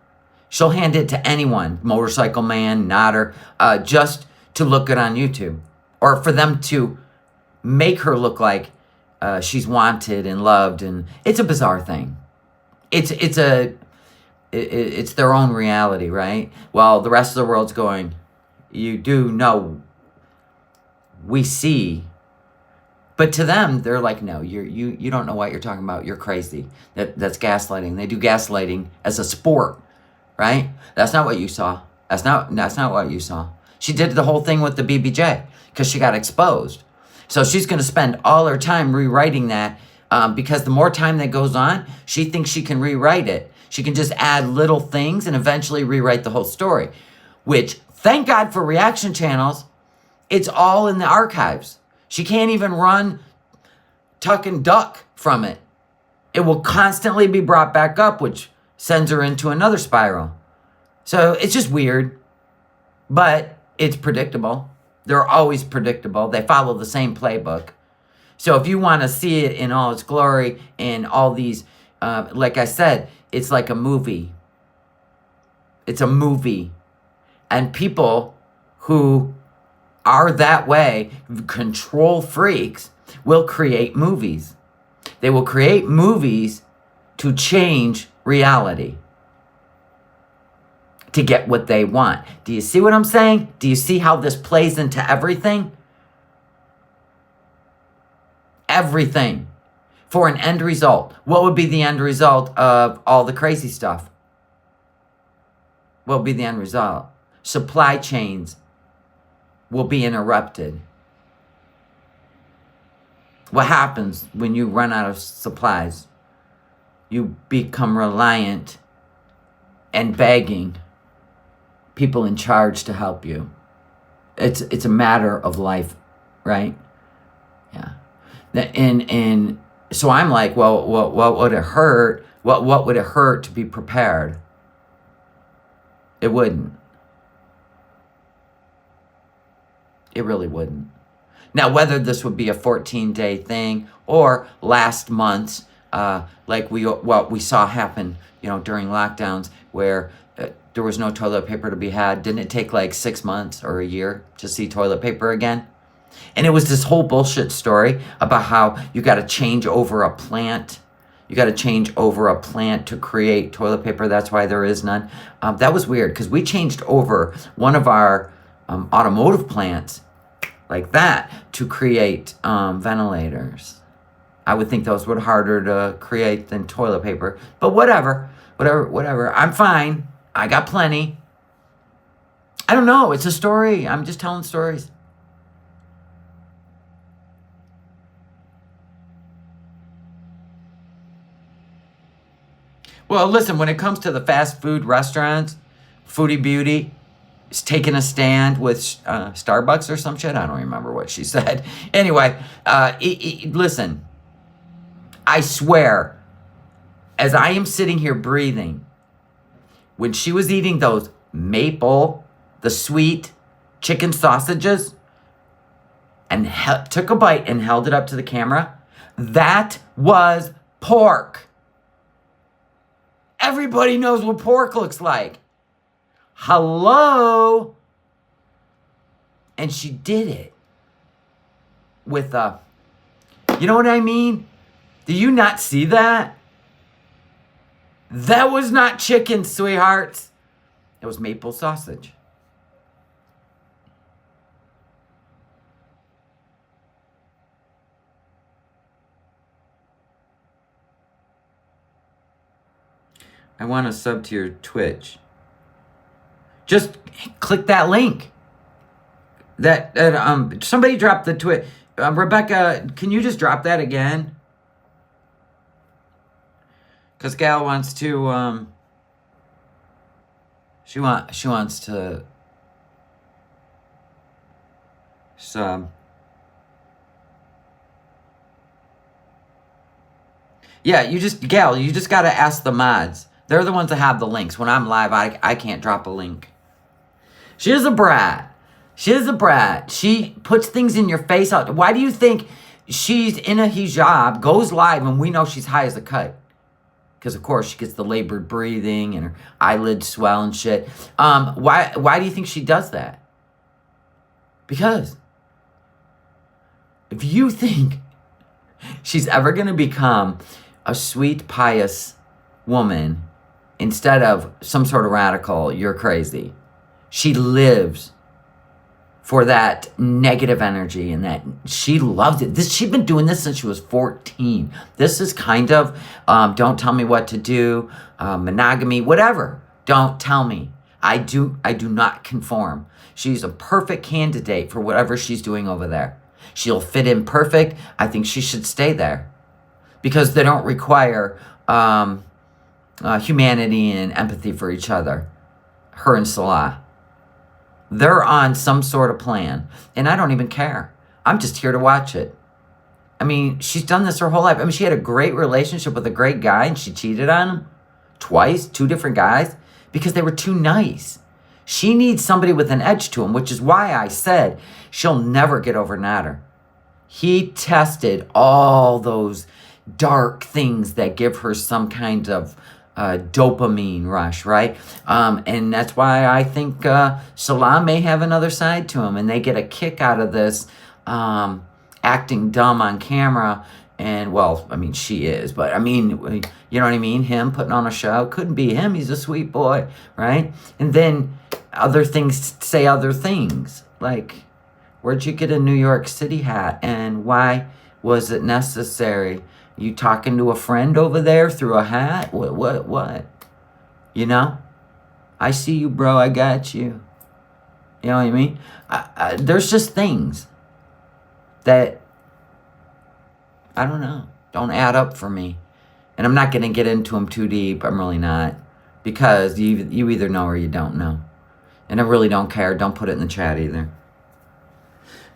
She'll hand it to anyone, motorcycle man, nodder, just to look good on YouTube. Or for them to make her look like she's wanted and loved. And it's a bizarre thing. It's their own reality, right? Well, the rest of the world's going, you do know, we see. But to them, they're like, no, you don't know what you're talking about. You're crazy. That's gaslighting. They do gaslighting as a sport, right? That's not what you saw. That's not what you saw. She did the whole thing with the BBJ because she got exposed. So she's going to spend all her time rewriting that because the more time that goes on, she thinks she can rewrite it. She can just add little things and eventually rewrite the whole story, which, thank God for reaction channels, it's all in the archives. She can't even run, tuck and duck from it. It will constantly be brought back up, which sends her into another spiral. So it's just weird, but it's predictable. They're always predictable. They follow the same playbook. So if you want to see it in all its glory and all these, like I said, it's like a movie. It's a movie. And people who are that way, control freaks, will create movies. They will create movies to change reality, to get what they want. Do you see what I'm saying? Do you see how this plays into everything? Everything. For an end result. What would be the end result of all the crazy stuff? What would be the end result? Supply chains will be interrupted. What happens when you run out of supplies? You become reliant and begging people in charge to help you. It's a matter of life, right? Yeah. And so I'm like, well, what would it hurt? What would it hurt to be prepared? It wouldn't. It really wouldn't. Now, whether this would be a 14-day thing or last month's like what we saw happen, during lockdowns where there was no toilet paper to be had. Didn't it take like 6 months or a year to see toilet paper again? And it was this whole bullshit story about how you got to change over a plant. You got to change over a plant to create toilet paper. That's why there is none. That was weird because we changed over one of our automotive plants like that to create ventilators. I would think those were harder to create than toilet paper. But whatever. I'm fine. I got plenty. I don't know. It's a story. I'm just telling stories. Well, listen, when it comes to the fast food restaurants, Foodie Beauty is taking a stand with Starbucks or some shit. I don't remember what she said. Anyway, listen, I swear, as I am sitting here breathing, when she was eating those the sweet chicken sausages, and took a bite and held it up to the camera, that was pork. Everybody knows what pork looks like. Hello? And she did it with you know what I mean? Do you not see that? That was not chicken, sweethearts. It was maple sausage. I want to sub to your Twitch. Just click that link. Somebody dropped the Twitch. Rebecca, can you just drop that again? Because Gal wants to. She wants to sub. Yeah, you just got to ask the mods. They're the ones that have the links. When I'm live, I can't drop a link. She is a brat. She puts things in your face. Why do you think she's in a hijab, goes live, and we know she's high as a kite? Because, of course, she gets the labored breathing and her eyelids swell and shit. Why do you think she does that? Because if you think she's ever going to become a sweet, pious woman instead of some sort of radical, you're crazy. She lives for that negative energy and that she loves it. She's been doing this since she was 14. This is kind of, don't tell me what to do, monogamy, whatever. Don't tell me. I do not conform. She's a perfect candidate for whatever she's doing over there. She'll fit in perfect. I think she should stay there because they don't require humanity and empathy for each other. Her and Salah. They're on some sort of plan, and I don't even care. I'm just here to watch it. I mean, she's done this her whole life. I mean, she had a great relationship with a great guy, and she cheated on him twice, 2 different guys, because they were too nice. She needs somebody with an edge to him, which is why I said she'll never get over Nader. He tested all those dark things that give her some kind of dopamine rush, right? And that's why I think Salah may have another side to him, and they get a kick out of this acting dumb on camera. And, well, I mean, she is, but I mean, you know what I mean? Him putting on a show, couldn't be him. He's a sweet boy, right? And then other things say other things, like, where'd you get a New York City hat, and why was it necessary? You talking to a friend over there through a hat? What? You know? I see you, bro. I got you. You know what I mean? There's just things that, I don't know, don't add up for me. And I'm not going to get into them too deep. I'm really not. Because you either know or you don't know. And I really don't care. Don't put it in the chat either.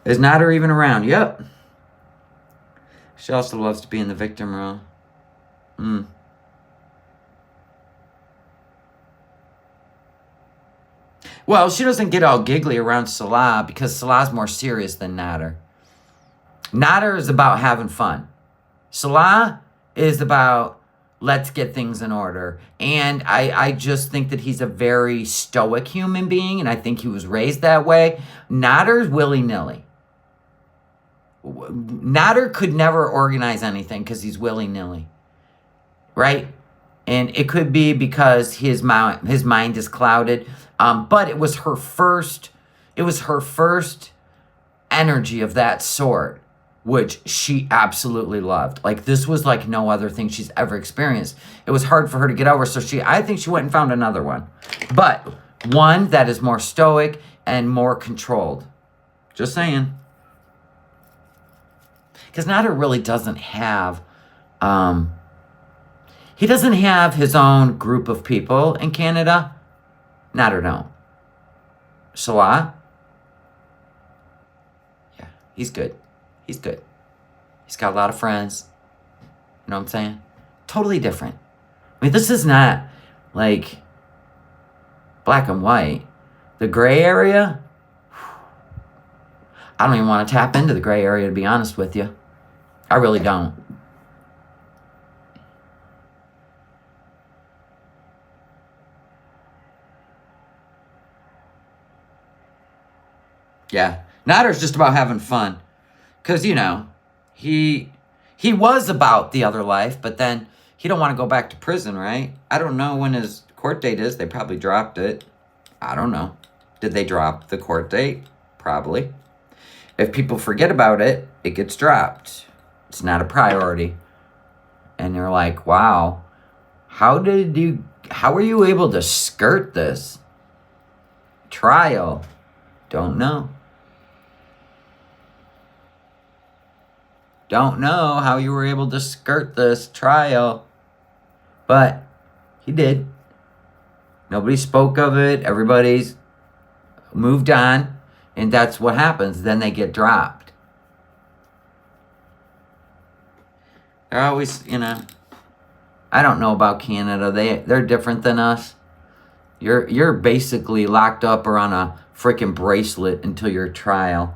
Is Nader even around? Yep. She also loves to be in the victim role. Well, she doesn't get all giggly around Salah because Salah's more serious than Nader. Nader is about having fun. Salah is about let's get things in order. And I just think that he's a very stoic human being, and I think he was raised that way. Natter's willy-nilly. Natter could never organize anything because he's willy-nilly, right? And it could be because his mind is clouded. But it was her first energy of that sort, which she absolutely loved. Like, this was like no other thing she's ever experienced. It was hard for her to get over, so I think she went and found another one. But one that is more stoic and more controlled. Just saying. Because Nader really doesn't have, he doesn't have his own group of people in Canada. Nader don't. Salah? Yeah, he's good. He's good. He's got a lot of friends. You know what I'm saying? Totally different. I mean, this is not like black and white. The gray area, I don't even want to tap into the gray area, to be honest with you. I really don't. Yeah. Nader's just about having fun. Because, you know, he was about the other life, but then he don't want to go back to prison, right? I don't know when his court date is. They probably dropped it. I don't know. Did they drop the court date? Probably. If people forget about it, it gets dropped. It's not a priority. And they're like, wow, how were you able to skirt this trial? Don't know. Don't know how you were able to skirt this trial. But he did. Nobody spoke of it. Everybody's moved on. And that's what happens. Then they get dropped. They're always, you know, I don't know about Canada. They're different than us. You're basically locked up or on a freaking bracelet until your trial.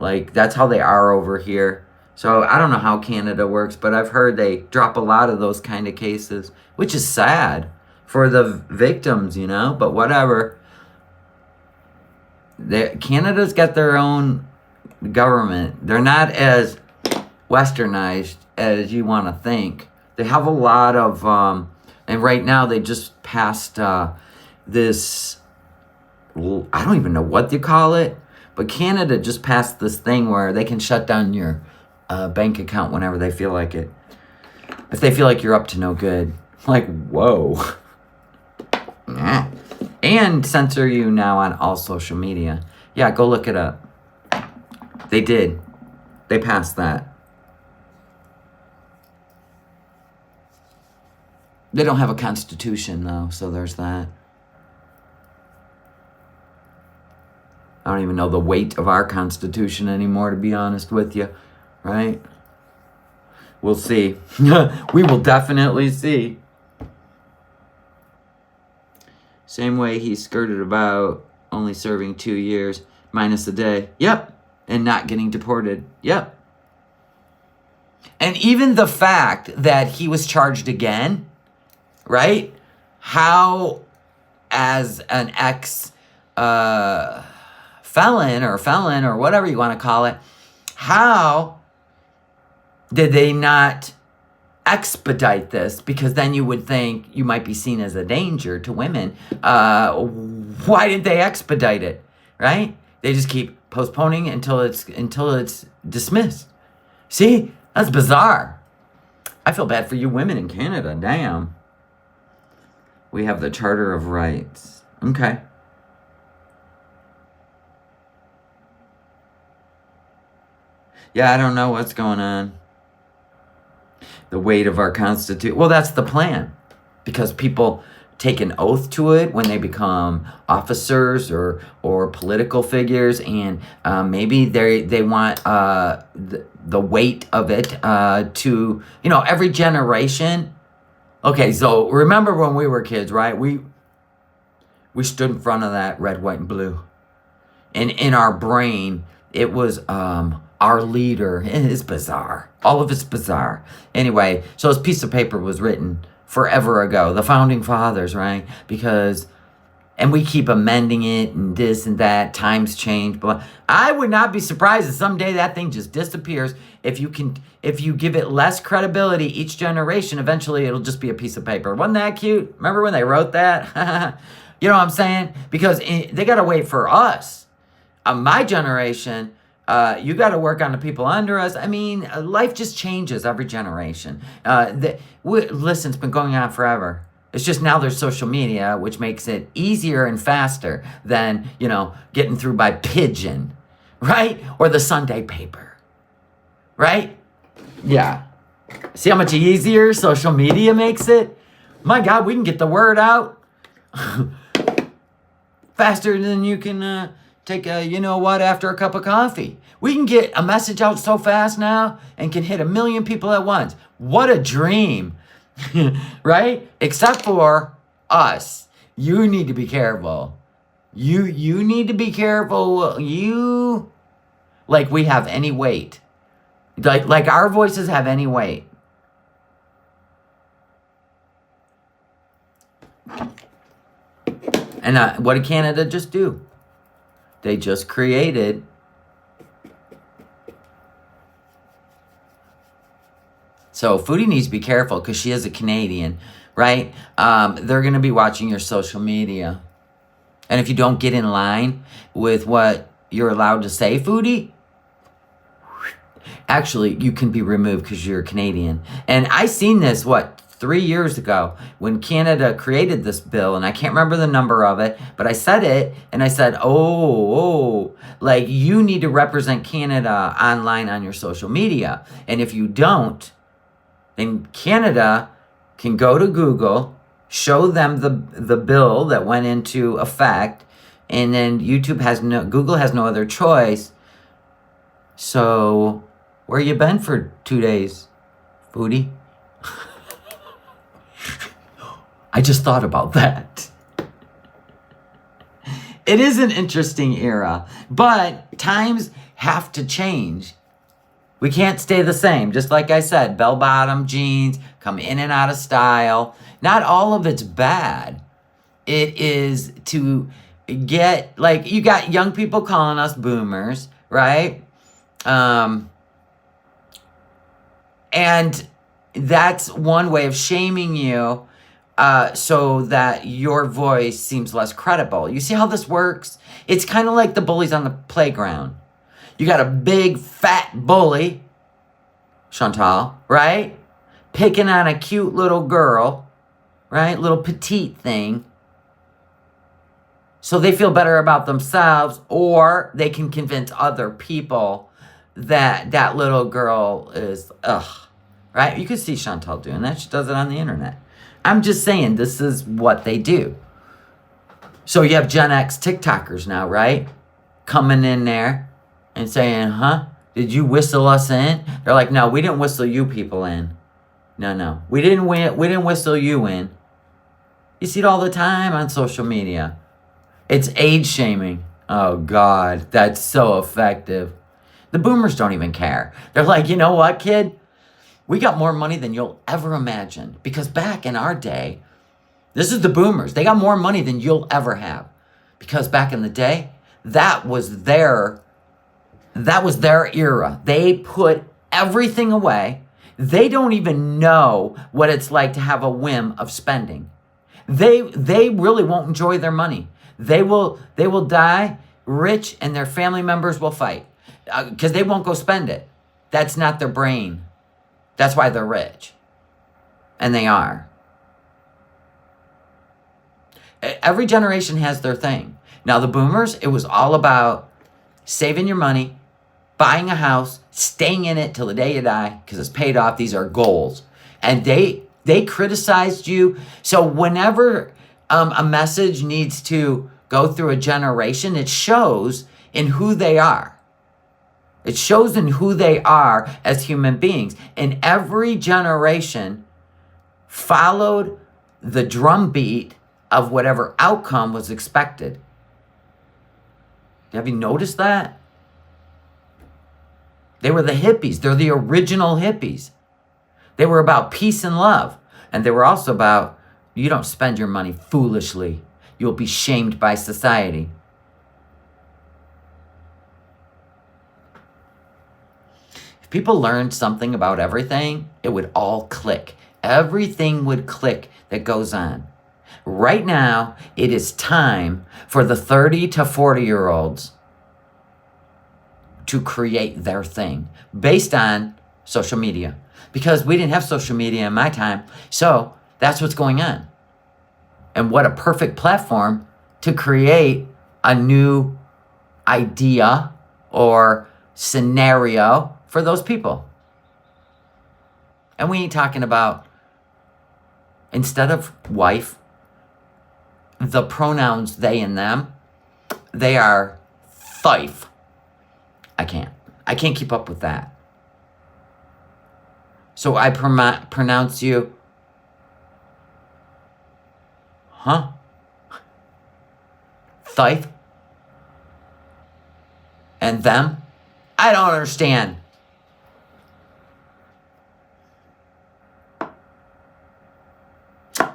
Like, that's how they are over here. So I don't know how Canada works, but I've heard they drop a lot of those kind of cases, which is sad for the victims, you know, but whatever. Canada's got their own government. They're not as westernized as you want to think. They have a lot of, and right now they just passed this, I don't even know what they call it, but Canada just passed this thing where they can shut down your bank account whenever they feel like it. If they feel like you're up to no good. Like, whoa. And censor you now on all social media. Yeah, go look it up. They did. They passed that. They don't have a constitution, though, so there's that. I don't even know the weight of our constitution anymore, to be honest with you. Right? We'll see. We will definitely see. Same way he skirted about only serving 2 years, minus a day. Yep. And not getting deported. Yep. And even the fact that he was charged again, right? How, as an felon or whatever you want to call it, how did they not expedite this? Because then you would think you might be seen as a danger to women. Why did they expedite it? Right? They just keep postponing until it's dismissed. See? That's bizarre. I feel bad for you women in Canada. Damn. We have the Charter of Rights. Okay. Yeah, I don't know what's going on. The weight of our Constitution. Well, that's the plan. Because people take an oath to it when they become officers or political figures. And maybe they want the weight of it to, you know, every generation. Okay, so remember when we were kids, right? We stood in front of that red, white, and blue. And in our brain, it was our leader. It is bizarre. All of it's bizarre. Anyway, so this piece of paper was written forever ago. The founding fathers, right? And we keep amending it and this and that. Times change. But I would not be surprised if someday that thing just disappears. If you give it less credibility each generation, eventually it'll just be a piece of paper. Wasn't that cute? Remember when they wrote that? You know what I'm saying? Because they got to wait for us. My generation, you got to work on the people under us. I mean, life just changes every generation. Listen, it's been going on forever. It's just now there's social media, which makes it easier and faster than, getting through by pigeon, right? Or the Sunday paper, right? Yeah. See how much easier social media makes it? My God, we can get the word out faster than you can take after a cup of coffee. We can get a message out so fast now and can hit 1 million people at once. What a dream. Right? Except for us. You need to be careful. You need to be careful. Like we have any weight. Like our voices have any weight. And what did Canada just do? They just created So Foodie needs to be careful because she is a Canadian, right? They're going to be watching your social media. And if you don't get in line with what you're allowed to say, Foodie, actually, you can be removed because you're a Canadian. And I seen this, 3 years ago when Canada created this bill, and I can't remember the number of it, but I said it, and I said, like you need to represent Canada online on your social media. And if you don't, then Canada can go to Google, show them the bill that went into effect, and then Google has no other choice. So, where you been for 2 days, Foodie? I just thought about that. It is an interesting era, but times have to change. We can't stay the same. Just like I said, bell-bottom jeans come in and out of style. Not all of it's bad. It is to get, you got young people calling us boomers, right? And that's one way of shaming you so that your voice seems less credible. You see how this works? It's kind of like the bullies on the playground. You got a big, fat bully, Shantel, right? Picking on a cute little girl, right? Little petite thing. So they feel better about themselves, or they can convince other people that that little girl is, right? You can see Shantel doing that. She does it on the internet. I'm just saying, this is what they do. So you have Gen X TikTokers now, right? Coming in there and saying, did you whistle us in? They're like, no, we didn't whistle you people in. No. We didn't whistle you in. You see it all the time on social media. It's age shaming. Oh, God, that's so effective. The boomers don't even care. They're like, you know what, kid? We got more money than you'll ever imagine. Because back in our day, this is the boomers. They got more money than you'll ever have. Because back in the day, that was their era. They put everything away. They don't even know what it's like to have a whim of spending. They really won't enjoy their money. They will die rich, and their family members will fight because they won't go spend it. That's not their brain. That's why they're rich. And they are. Every generation has their thing. Now, the boomers, it was all about saving your money, buying a house, staying in it till the day you die because it's paid off. These are goals. And they criticized you. So whenever a message needs to go through a generation, it shows in who they are. It shows in who they are as human beings. And every generation followed the drumbeat of whatever outcome was expected. Have you noticed that? They were the hippies. They're the original hippies. They were about peace and love. And they were also about, you don't spend your money foolishly. You'll be shamed by society. If people learned something about everything, it would all click. Everything would click that goes on. Right now, it is time for the 30 to 40-year-olds to create their thing based on social media. Because we didn't have social media in my time, so that's what's going on. And what a perfect platform to create a new idea or scenario for those people. And we ain't talking about, instead of wife, the pronouns they and them, they are thief. I can't keep up with that. So I pronounce you, thief, and them. I don't understand.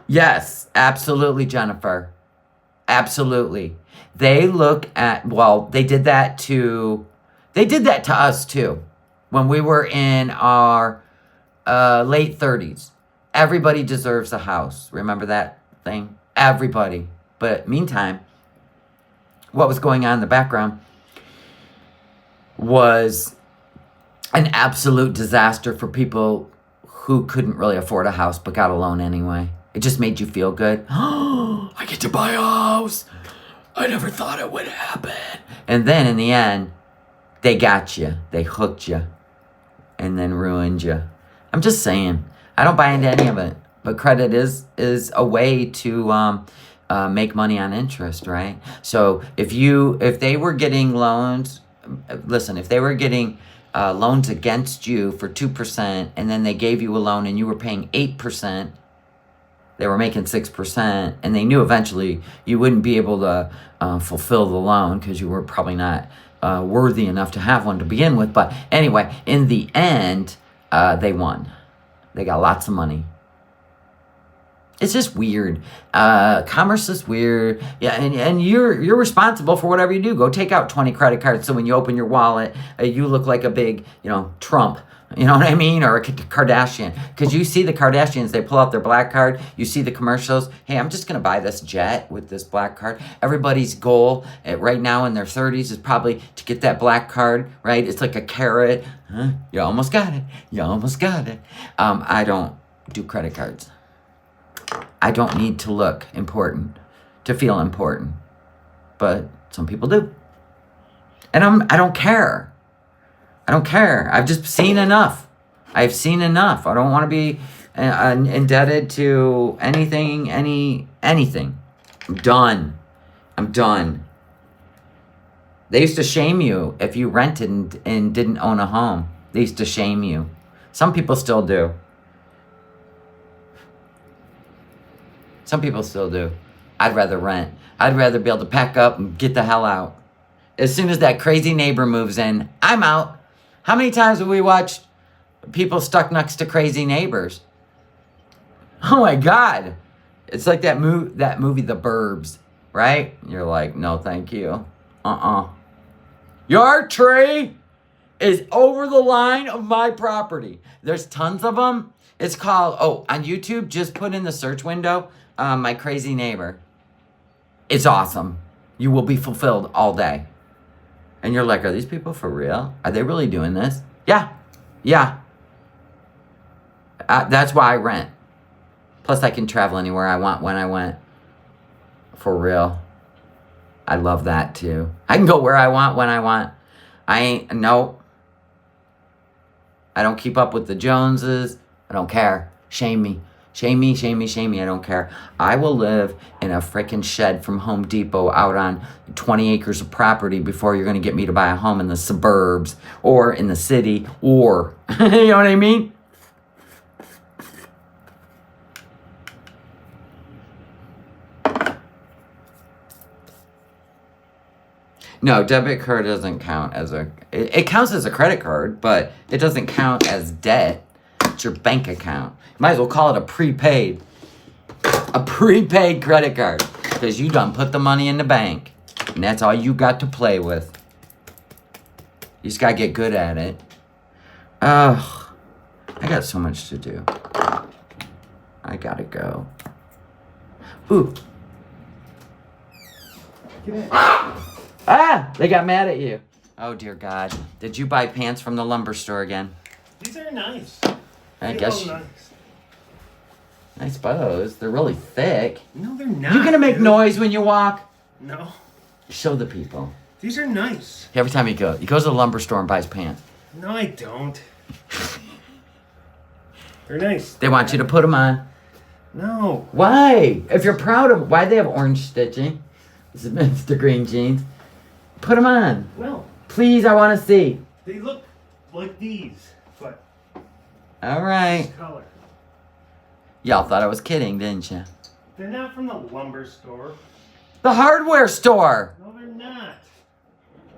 Yes, absolutely, Jennifer. Absolutely. They look at, well, they did that to us too. When we were in our late 30s. Everybody deserves a house. Remember that thing? Everybody. But meantime, what was going on in the background was an absolute disaster for people who couldn't really afford a house but got a loan anyway. It just made you feel good. Oh, I get to buy a house. I never thought it would happen. And then in the end, they got you. They hooked you. And then ruined you. I'm just saying. I don't buy into any of it. But credit is a way to make money on interest, right? So if they were getting loans, listen, if they were getting loans against you for 2% and then they gave you a loan and you were paying 8%, they were making 6%, and they knew eventually you wouldn't be able to fulfill the loan because you were probably not worthy enough to have one to begin with. But anyway, in the end, they won. They got lots of money. It's just weird. Commerce is weird. Yeah, and you're responsible for whatever you do. Go take out 20 credit cards so when you open your wallet, you look like a big, Trump. You know what I mean? Or a Kardashian. Because you see the Kardashians, they pull out their black card. You see the commercials. Hey, I'm just going to buy this jet with this black card. Everybody's goal right now in their 30s is probably to get that black card, right? It's like a carrot. Huh? You almost got it. You almost got it. I don't do credit cards. I don't need to look important to feel important. But some people do. And I don't care. I don't care. I've just seen enough. I've seen enough. I don't want to be indebted to anything. I'm done. I'm done. They used to shame you if you rented and didn't own a home. They used to shame you. Some people still do. Some people still do. I'd rather rent. I'd rather be able to pack up and get the hell out. As soon as that crazy neighbor moves in, I'm out. How many times have we watched people stuck next to crazy neighbors? Oh my God. It's like that movie, The Burbs, right? You're like, no, thank you. Your tree is over the line of my property. There's tons of them. It's called, on YouTube, just put in the search window, My Crazy Neighbor. It's awesome. You will be fulfilled all day. And you're like, are these people for real? Are they really doing this? Yeah. That's why I rent. Plus, I can travel anywhere I want when I want. For real. I love that too. I can go where I want when I want. Nope. I don't keep up with the Joneses. I don't care. Shame me. Shame me. I don't care. I will live in a freaking shed from Home Depot out on 20 acres of property before you're going to get me to buy a home in the suburbs or in the city or, you know what I mean? No, debit card doesn't count as a... It counts as a credit card, but it doesn't count as debt. It's your bank account. You might as well call it a prepaid. A prepaid credit card. Because you done put the money in the bank. And that's all you got to play with. You just gotta get good at it. Ugh. I got so much to do. I gotta go. Ooh. Get in. Ah! They got mad at you. Oh, dear God. Did you buy pants from the lumber store again? These are nice. I They guess. look nice. I suppose. They're really thick. No, they're not. You gonna make dude. noise when you walk? No. Show the people. These are nice. Every time he goes to the lumber store and buys pants. No, I don't. They're nice. They want you to put them on. No. Why? If you're proud of why they have orange stitching? This is Mr. Green jeans. Put them on. No. Please, I want to see. They look like these, but All right. this color. Y'all thought I was kidding, didn't you? They're not from the lumber store. The hardware store. No, they're not.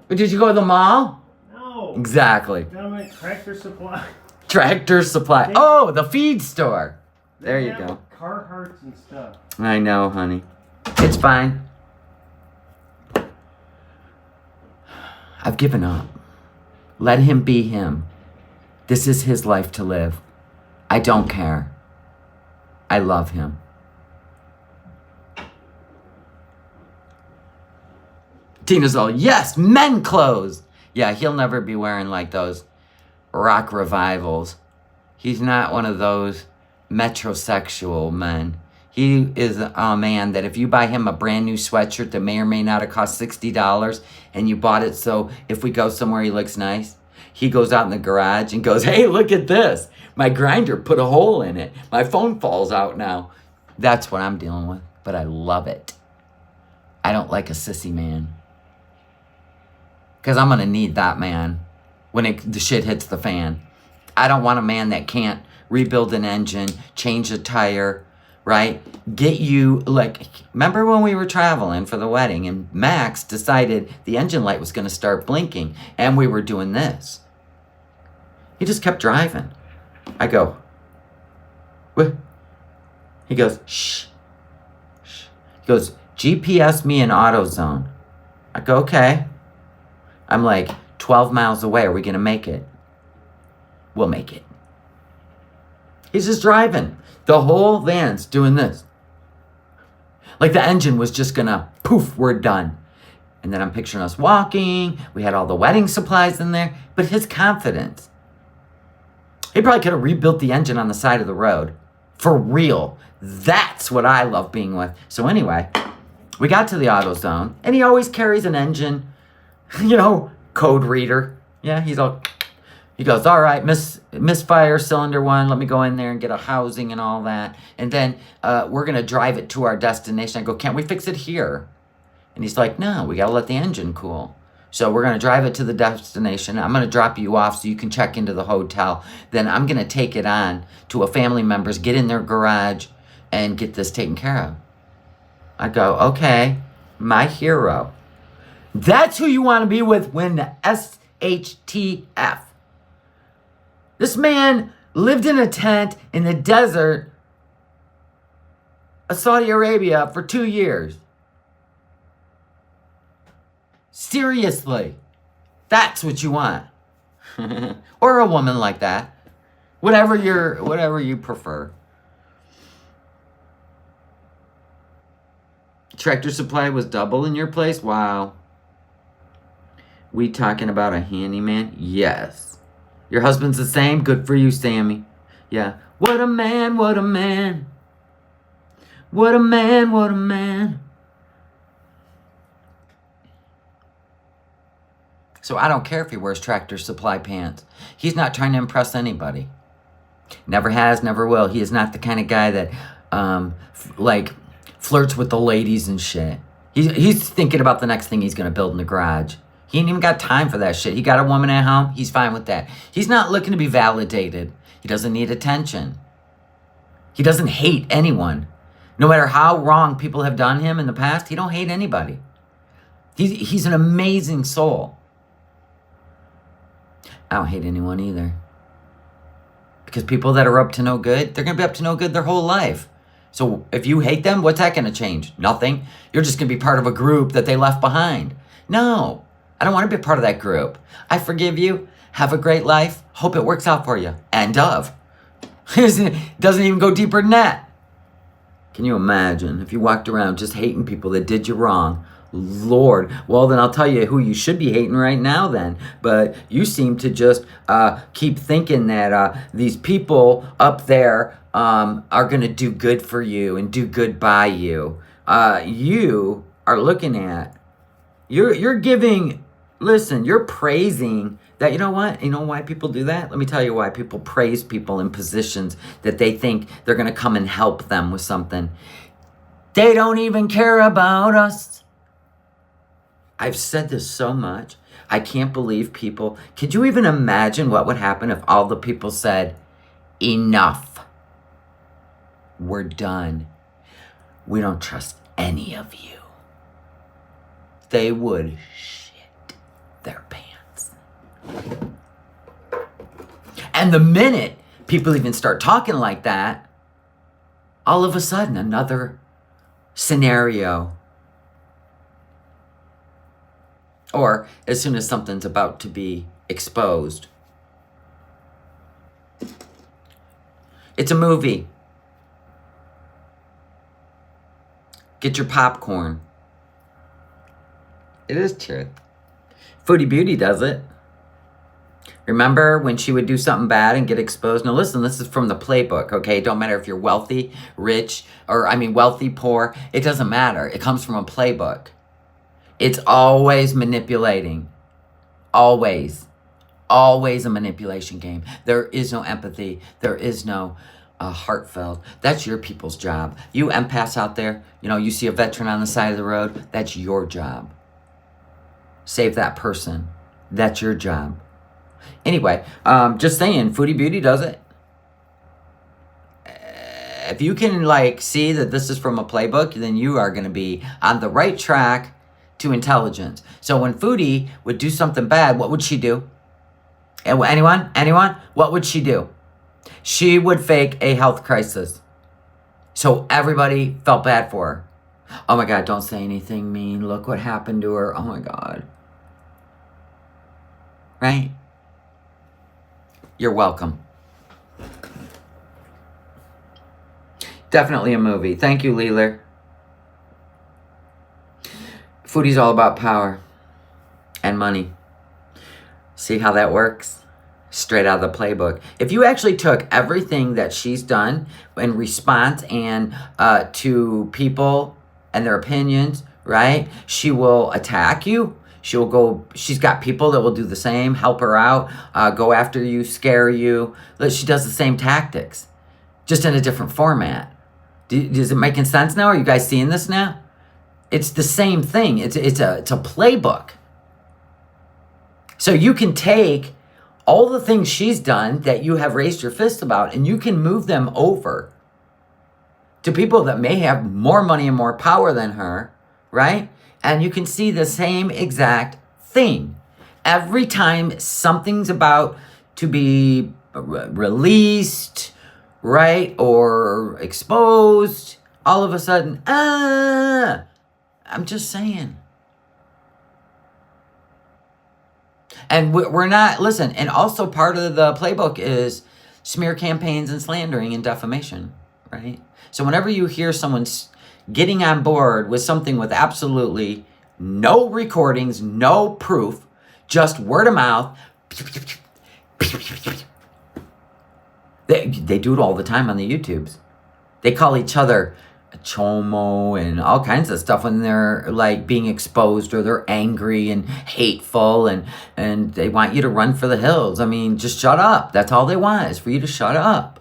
But did you go to the mall? No. Exactly. Down at Tractor Supply. Tractor Supply. Oh, the feed store. There They you have go. Carhartts and stuff. I know, honey. It's fine. I've given up. Let him be him. This is his life to live. I don't care. I love him. Tina's all, yes, men clothes. Yeah, he'll never be wearing like those rock revivals. He's not one of those metrosexual men. He is a man that if you buy him a brand new sweatshirt that may or may not have cost $60 and you bought it so if we go somewhere he looks nice, he goes out in the garage and goes, hey, look at this. My grinder put a hole in it. My phone falls out now. That's what I'm dealing with, but I love it. I don't like a sissy man. Because I'm going to need that man when the shit hits the fan. I don't want a man that can't rebuild an engine, change a tire, right? Get you, like, remember when we were traveling for the wedding and Max decided the engine light was going to start blinking and we were doing this. He just kept driving. I go, what? He goes, shh, shh. He goes, GPS me in AutoZone. I go, okay. I'm like, 12 miles away. Are we going to make it? We'll make it. He's just driving. The whole van's doing this. Like the engine was just going to, poof, we're done. And then I'm picturing us walking. We had all the wedding supplies in there. But his confidence. He probably could have rebuilt the engine on the side of the road. For real. That's what I love being with. So anyway, we got to the AutoZone. And he always carries an engine, code reader. Yeah, he goes, all right, misfire cylinder 1. Let me go in there and get a housing and all that. And then we're going to drive it to our destination. I go, can't we fix it here? And he's like, no, we got to let the engine cool. So we're going to drive it to the destination. I'm going to drop you off so you can check into the hotel. Then I'm going to take it on to a family member's, get in their garage, and get this taken care of. I go, okay, my hero. That's who you want to be with when the SHTF. This man lived in a tent in the desert of Saudi Arabia for 2 years. Seriously. That's what you want. Or a woman like that. Whatever you prefer. Tractor Supply was double in your place? Wow. We talking about a handyman? Yes. Your husband's the same? Good for you, Sammy. Yeah. What a man, what a man. What a man, what a man. So I don't care if he wears Tractor Supply pants. He's not trying to impress anybody. Never has, never will. He is not the kind of guy that, flirts with the ladies and shit. He's thinking about the next thing he's going to build in the garage. He ain't even got time for that shit. He got a woman at home. He's fine with that. He's not looking to be validated. He doesn't need attention. He doesn't hate anyone. No matter how wrong people have done him in the past, he don't hate anybody. He's an amazing soul. I don't hate anyone either. Because people that are up to no good, they're going to be up to no good their whole life. So if you hate them, what's that going to change? Nothing. You're just going to be part of a group that they left behind. No, I don't want to be part of that group. I forgive you. Have a great life. Hope it works out for you. End of. It doesn't even go deeper than that. Can you imagine if you walked around just hating people that did you wrong? Lord, well then I'll tell you who you should be hating right now then. But you seem to just keep thinking that these people up there are going to do good for you and do good by you. You are looking at, you're giving, listen, you're praising that. You know what? You know why people do that? Let me tell you why people praise people in positions that they think they're going to come and help them with something. They don't even care about us. I've said this so much. I can't believe people. Could you even imagine what would happen if all the people said, enough. We're done. We don't trust any of you. They would shit their pants. And the minute people even start talking like that, all of a sudden another scenario. Or as soon as something's about to be exposed. It's a movie. Get your popcorn. It is true. Foodie Beauty does it. Remember when she would do something bad and get exposed? Now listen, this is from the playbook, okay? It don't matter if you're wealthy, rich, or wealthy, poor. It doesn't matter. It comes from a playbook. It's always manipulating. Always. Always a manipulation game. There is no empathy. There is no heartfelt. That's your people's job. You empaths out there, you see a veteran on the side of the road, that's your job. Save that person. That's your job. Anyway, just saying, Foodie Beauty does it. If you can see that this is from a playbook, then you are going to be on the right track to intelligence. So when Foodie would do something bad, what would she do? Anyone? What would she do? She would fake a health crisis. So everybody felt bad for her. Oh my God, don't say anything mean. Look what happened to her. Oh my God. Right? You're welcome. Definitely a movie. Thank you, Leeler. Foodie's all about power and money. See how that works? Straight out of the playbook. If you actually took everything that she's done in response and to people and their opinions, right? She will attack you. She's got people that will do the same, help her out, go after you, scare you. She does the same tactics, just in a different format. Is it making sense now? Are you guys seeing this now? It's the same thing. It's a playbook. So you can take all the things she's done that you have raised your fist about, and you can move them over to people that may have more money and more power than her, right? And you can see the same exact thing. Every time something's about to be released, right, or exposed, all of a sudden, I'm just saying. And we're not, listen, and also part of the playbook is smear campaigns and slandering and defamation, right? So whenever you hear someone getting on board with something with absolutely no recordings, no proof, just word of mouth, they do it all the time on the YouTubes. They call each other chomo and all kinds of stuff when they're being exposed or they're angry and hateful and they want you to run for the hills. Just shut up. That's all they want is for you to shut up.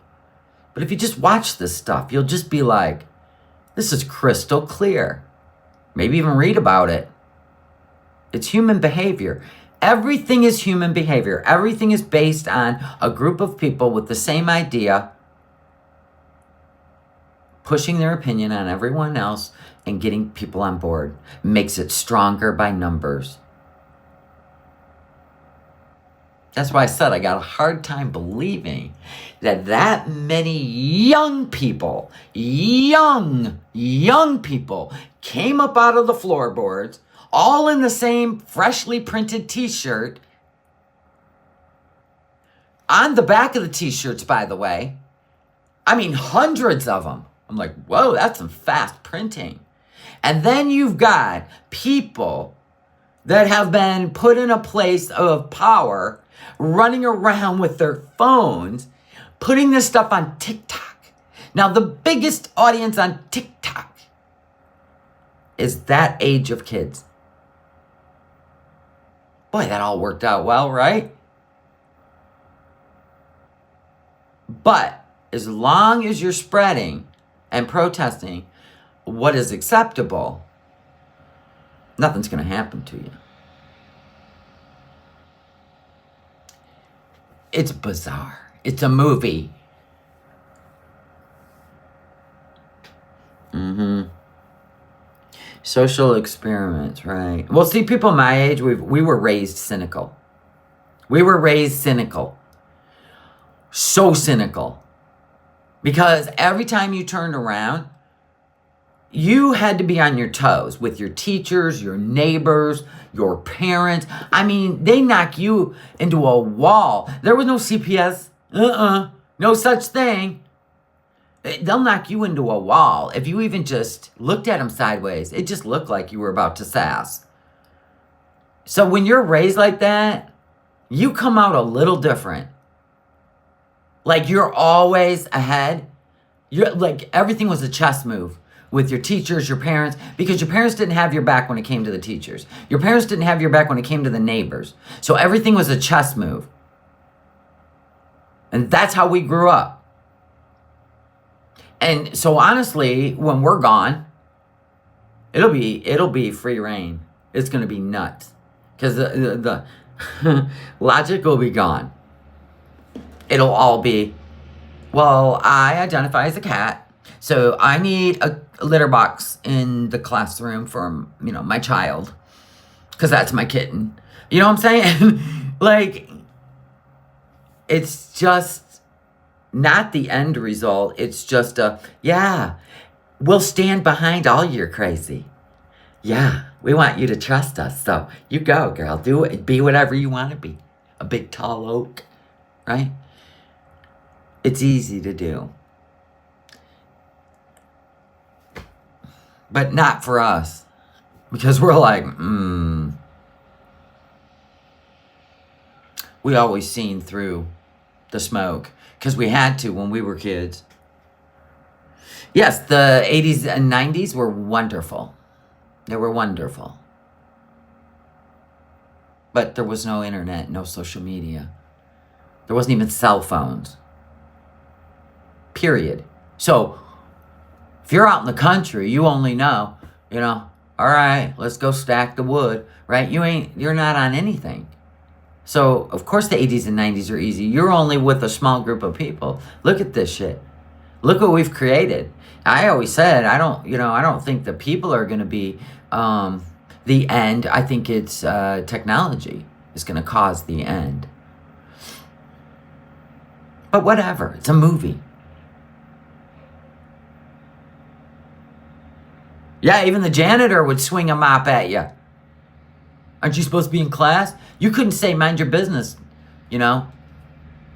But if you just watch this stuff, you'll just be like, this is crystal clear. Maybe even read about it. It's human behavior. Everything is human behavior. Everything is based on a group of people with the same idea pushing their opinion on everyone else and getting people on board. Makes it stronger by numbers. That's why I said I got a hard time believing that many young people came up out of the floorboards, all in the same freshly printed t-shirt. On the back of the t-shirts, by the way, I mean hundreds of them. I'm like, whoa, that's some fast printing. And then you've got people that have been put in a place of power, running around with their phones, putting this stuff on TikTok. Now, the biggest audience on TikTok is that age of kids. Boy, that all worked out well, right? But as long as you're spreading and protesting what is acceptable, nothing's going to happen to you. It's bizarre. It's a movie. Social experiments, right? Well, see, people my age, we were raised cynical. So cynical. Because every time you turned around, you had to be on your toes with your teachers, your neighbors, your parents. I mean, they knock you into a wall. There was no CPS. No such thing. They'll knock you into a wall. If you even just looked at them sideways, it just looked like you were about to sass. So when you're raised like that, you come out a little different. Like you're always ahead. You're like everything was a chess move with your teachers, your parents, because your parents didn't have your back when it came to the teachers. Your parents didn't have your back when it came to the neighbors. So everything was a chess move. And that's how we grew up. And so honestly, when we're gone, it'll be free reign. It's going to be nuts. Because the logic will be gone. It'll all be, well, I identify as a cat, so I need a litter box in the classroom for, my child, because that's my kitten. You know what I'm saying? Like, it's just not the end result. It's just we'll stand behind all your crazy. Yeah, we want you to trust us. So you go, girl. Do it. Be whatever you want to be. A big, tall oak, right? It's easy to do. But not for us. Because we're like, We always seen through the smoke. Because we had to when we were kids. Yes, the 80s and 90s were wonderful. They were wonderful. But there was no internet, no social media. There wasn't even cell phones. Period. So, if you're out in the country, you only know, all right, let's go stack the wood, right? You're not on anything. So, of course the 80s and 90s are easy. You're only with a small group of people. Look at this shit. Look what we've created. I always said, I don't think the people are going to be the end. I think it's technology is going to cause the end. But whatever. It's a movie. Yeah, even the janitor would swing a mop at you. Aren't you supposed to be in class? You couldn't say, mind your business, you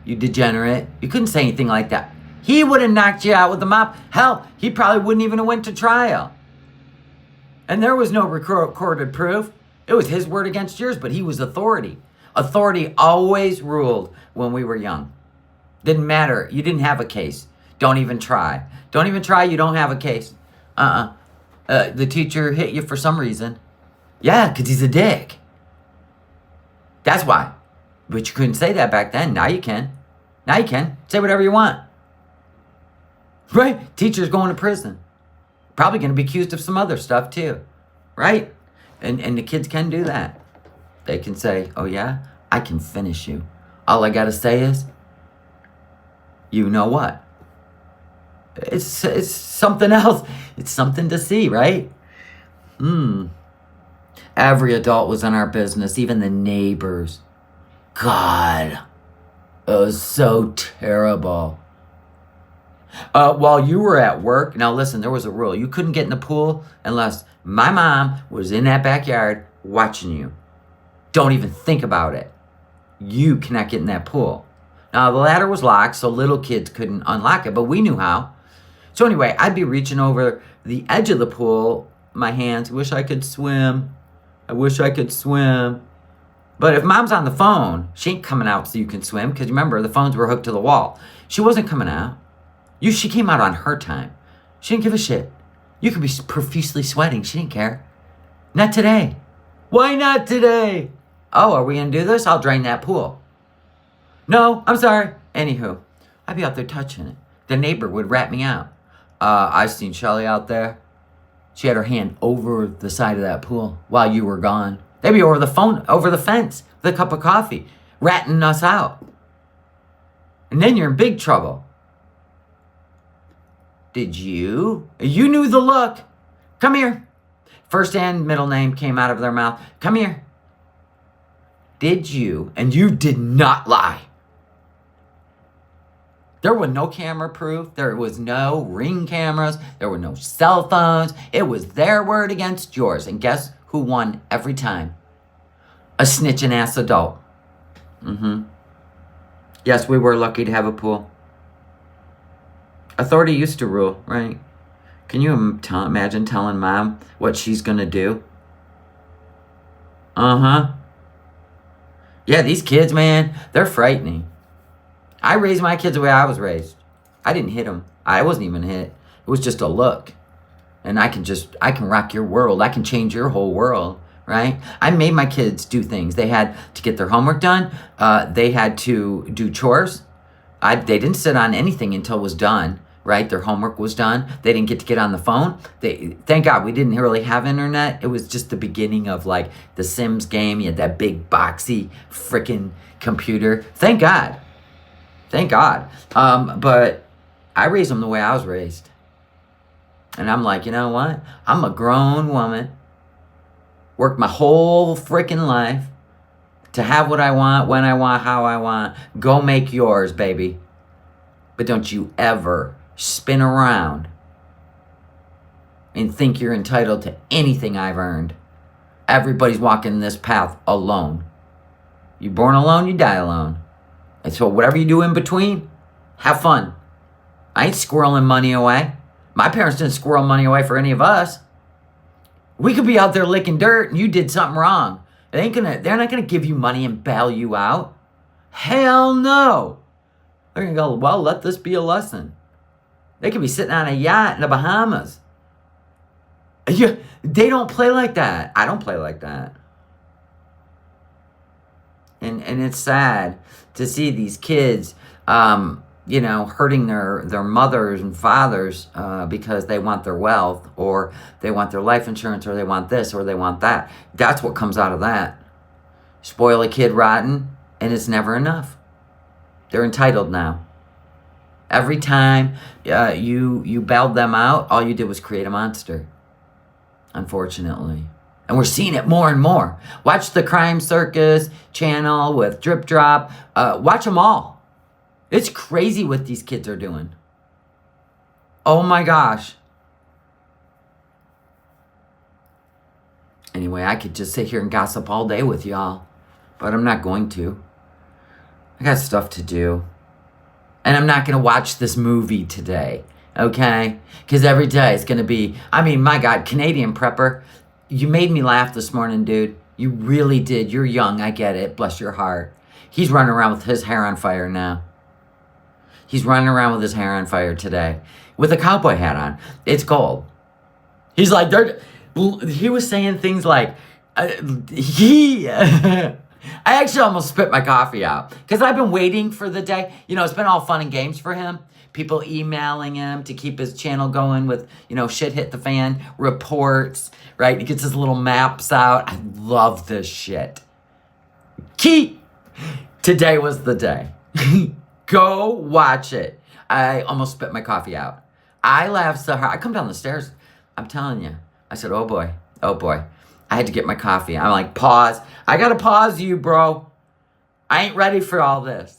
degenerate. You couldn't say anything like that. He would have knocked you out with the mop. Hell, he probably wouldn't even have went to trial. And there was no recorded proof. It was his word against yours, but he was authority. Authority always ruled when we were young. Didn't matter. You didn't have a case. Don't even try. Don't even try. You don't have a case. The teacher hit you for some reason. Yeah, because he's a dick. That's why. But you couldn't say that back then. Now you can. Now you can. Say whatever you want. Right? Teacher's going to prison. Probably going to be accused of some other stuff too. Right? And the kids can do that. They can say, oh yeah, I can finish you. All I got to say is, you know what? It's something else. It's something to see, right? Every adult was in our business, even the neighbors. God, it was so terrible. While you were at work, now listen, there was a rule. You couldn't get in the pool unless my mom was in that backyard watching you. Don't even think about it. You cannot get in that pool. Now, the ladder was locked, so little kids couldn't unlock it, but we knew how. So anyway, I'd be reaching over the edge of the pool, my hands, wish I could swim. I wish I could swim. But if mom's on the phone, she ain't coming out so you can swim, because remember, the phones were hooked to the wall. She wasn't coming out. She came out on her time. She didn't give a shit. You could be profusely sweating. She didn't care. Not today. Why not today? Oh, are we going to do this? I'll drain that pool. No, I'm sorry. Anywho, I'd be out there touching it. The neighbor would rat me out. I seen Shelly out there. She had her hand over the side of that pool while you were gone. They'd be over the fence with a cup of coffee, ratting us out. And then you're in big trouble. Did you? You knew the look. Come here. First and middle name came out of their mouth. Come here. Did you? And you did not lie. There was no camera proof. There was no Ring cameras. There were no cell phones. It was their word against yours. And guess who won every time? A snitching ass adult. Yes, we were lucky to have a pool. Authority used to rule, right? Can you imagine telling mom what she's going to do? Yeah, these kids, man, they're frightening. I raised my kids the way I was raised. I didn't hit them. I wasn't even hit. It was just a look. And I can rock your world. I can change your whole world, right? I made my kids do things. They had to get their homework done. They had to do chores. They didn't sit on anything until it was done, right? Their homework was done. They didn't get to get on the phone. Thank God we didn't really have internet. It was just the beginning of like the Sims game. You had that big boxy freaking computer. Thank God. Thank God. But I raised them the way I was raised. And I'm like, you know what? I'm a grown woman. Worked my whole freaking life to have what I want, when I want, how I want. Go make yours, baby. But don't you ever spin around and think you're entitled to anything I've earned. Everybody's walking this path alone. You're born alone, you die alone. And so whatever you do in between, have fun. I ain't squirreling money away. My parents didn't squirrel money away for any of us. We could be out there licking dirt and you did something wrong. They're not gonna give you money and bail you out. Hell no. They're gonna go, well, let this be a lesson. They could be sitting on a yacht in the Bahamas. They don't play like that. I don't play like that. And it's sad to see these kids, hurting their mothers and fathers because they want their wealth, or they want their life insurance, or they want this, or they want that. That's what comes out of that. Spoil a kid rotten, and it's never enough. They're entitled now. Every time you bailed them out, all you did was create a monster, unfortunately. And we're seeing it more and more. Watch the Crime Circus channel with Drip Drop. Watch them all. It's crazy what these kids are doing. Oh my gosh. Anyway, I could just sit here and gossip all day with y'all, but I'm not going to. I got stuff to do. And I'm not going to watch this movie today, okay? Because every day it's going to be, my God, Canadian prepper. You made me laugh this morning, dude. You really did. You're young. I get it. Bless your heart. He's running around with his hair on fire now. He's running around with his hair on fire today with a cowboy hat on. It's gold. He's like, he was saying things like, I actually almost spit my coffee out because I've been waiting for the day. It's been all fun and games for him. People emailing him to keep his channel going with, shit hit the fan, reports, right? He gets his little maps out. I love this shit. Today was the day. Go watch it. I almost spit my coffee out. I laughed so hard. I come down the stairs. I'm telling you. I said, oh boy. Oh boy. I had to get my coffee. I'm like, pause. I got to pause you, bro. I ain't ready for all this.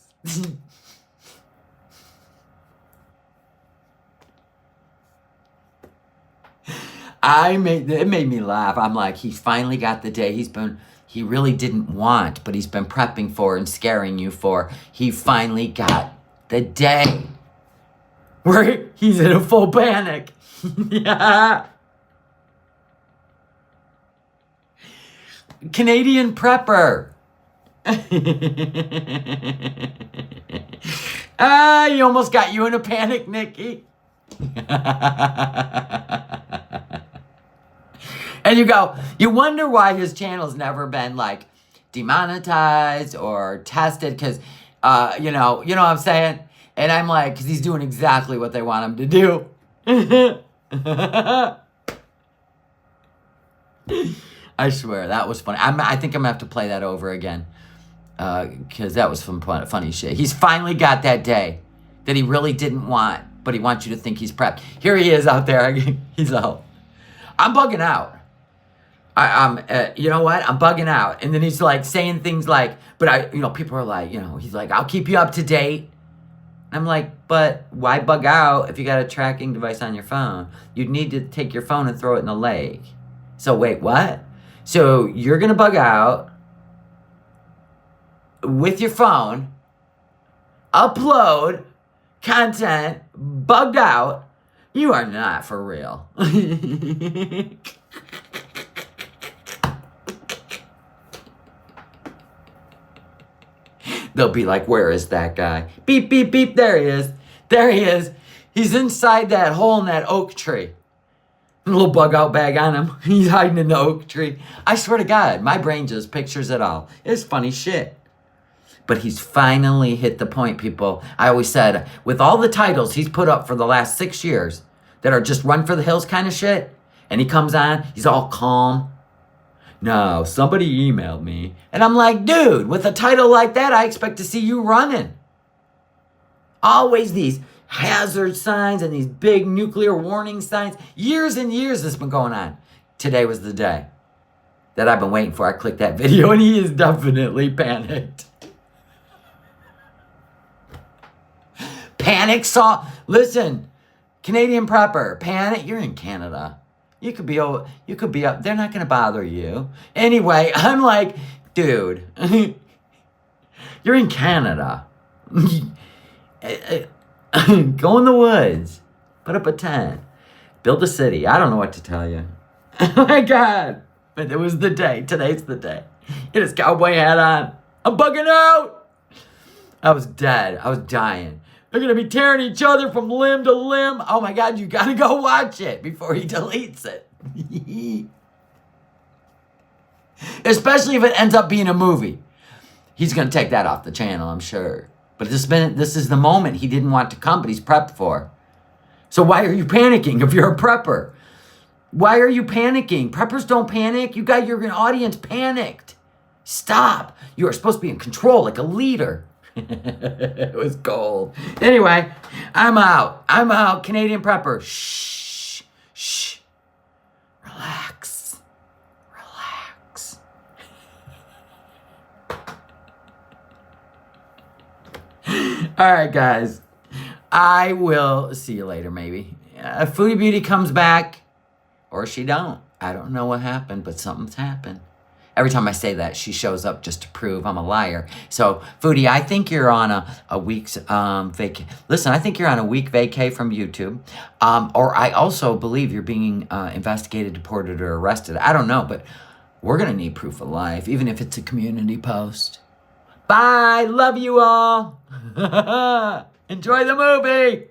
It made me laugh. I'm like, he's finally got the day he really didn't want, but he's been prepping for and scaring you for. He finally got the day where he's in a full panic. Yeah. Canadian prepper. He almost got you in a panic, Nikki. And you wonder why his channel's never been like demonetized or tested because, you know what I'm saying? And I'm like, because he's doing exactly what they want him to do. I swear, that was funny. I think I'm going to have to play that over again because that was some funny shit. He's finally got that day that he really didn't want, but he wants you to think he's prepped. Here he is out there. He's out. I'm bugging out. You know what? I'm bugging out. And then he's like saying things like, but people are like, he's like, I'll keep you up to date. I'm like, but why bug out if you got a tracking device on your phone? You'd need to take your phone and throw it in the lake. So wait, what? So you're going to bug out with your phone, upload content, bugged out. You are not for real. They'll be like, where is that guy? Beep, beep, beep. There he is. There he is. He's inside that hole in that oak tree. A little bug out bag on him. He's hiding in the oak tree. I swear to God, my brain just pictures it all. It's funny shit. But he's finally hit the point, people. I always said, with all the titles he's put up for the last 6 years that are just run for the hills kind of shit, and he comes on, he's all calm. No, somebody emailed me. And I'm like, dude, with a title like that, I expect to see you running. Always these hazard signs and these big nuclear warning signs. Years and years this has been going on. Today was the day that I've been waiting for. I clicked that video and he is definitely panicked. Panic saw. Listen, Canadian prepper, panic. You're in Canada. You could be up. They're not going to bother you. Anyway, I'm like, dude, you're in Canada. Go in the woods. Put up a tent. Build a city. I don't know what to tell you. Oh my God. But it was the day. Today's the day. Get his cowboy hat on. I'm bugging out. I was dead. I was dying. They're going to be tearing each other from limb to limb. Oh my God, you got to go watch it before he deletes it. Especially if it ends up being a movie. He's going to take that off the channel, I'm sure. But this is the moment he didn't want to come, but he's prepped for. So why are you panicking if you're a prepper? Why are you panicking? Preppers don't panic. You got your audience panicked. Stop. You are supposed to be in control like a leader. It was gold. Anyway, I'm out. Canadian prepper. Shh. Shh. Relax. Relax. All right, guys. I will see you later, maybe. Foodie Beauty comes back, or she don't. I don't know what happened, but something's happened. Every time I say that, she shows up just to prove I'm a liar. So, Foodie, I think you're on a week's vacay. Listen, I think you're on a week vacay from YouTube. Or I also believe you're being investigated, deported, or arrested. I don't know, but we're going to need proof of life, even if it's a community post. Bye. Love you all. Enjoy the movie.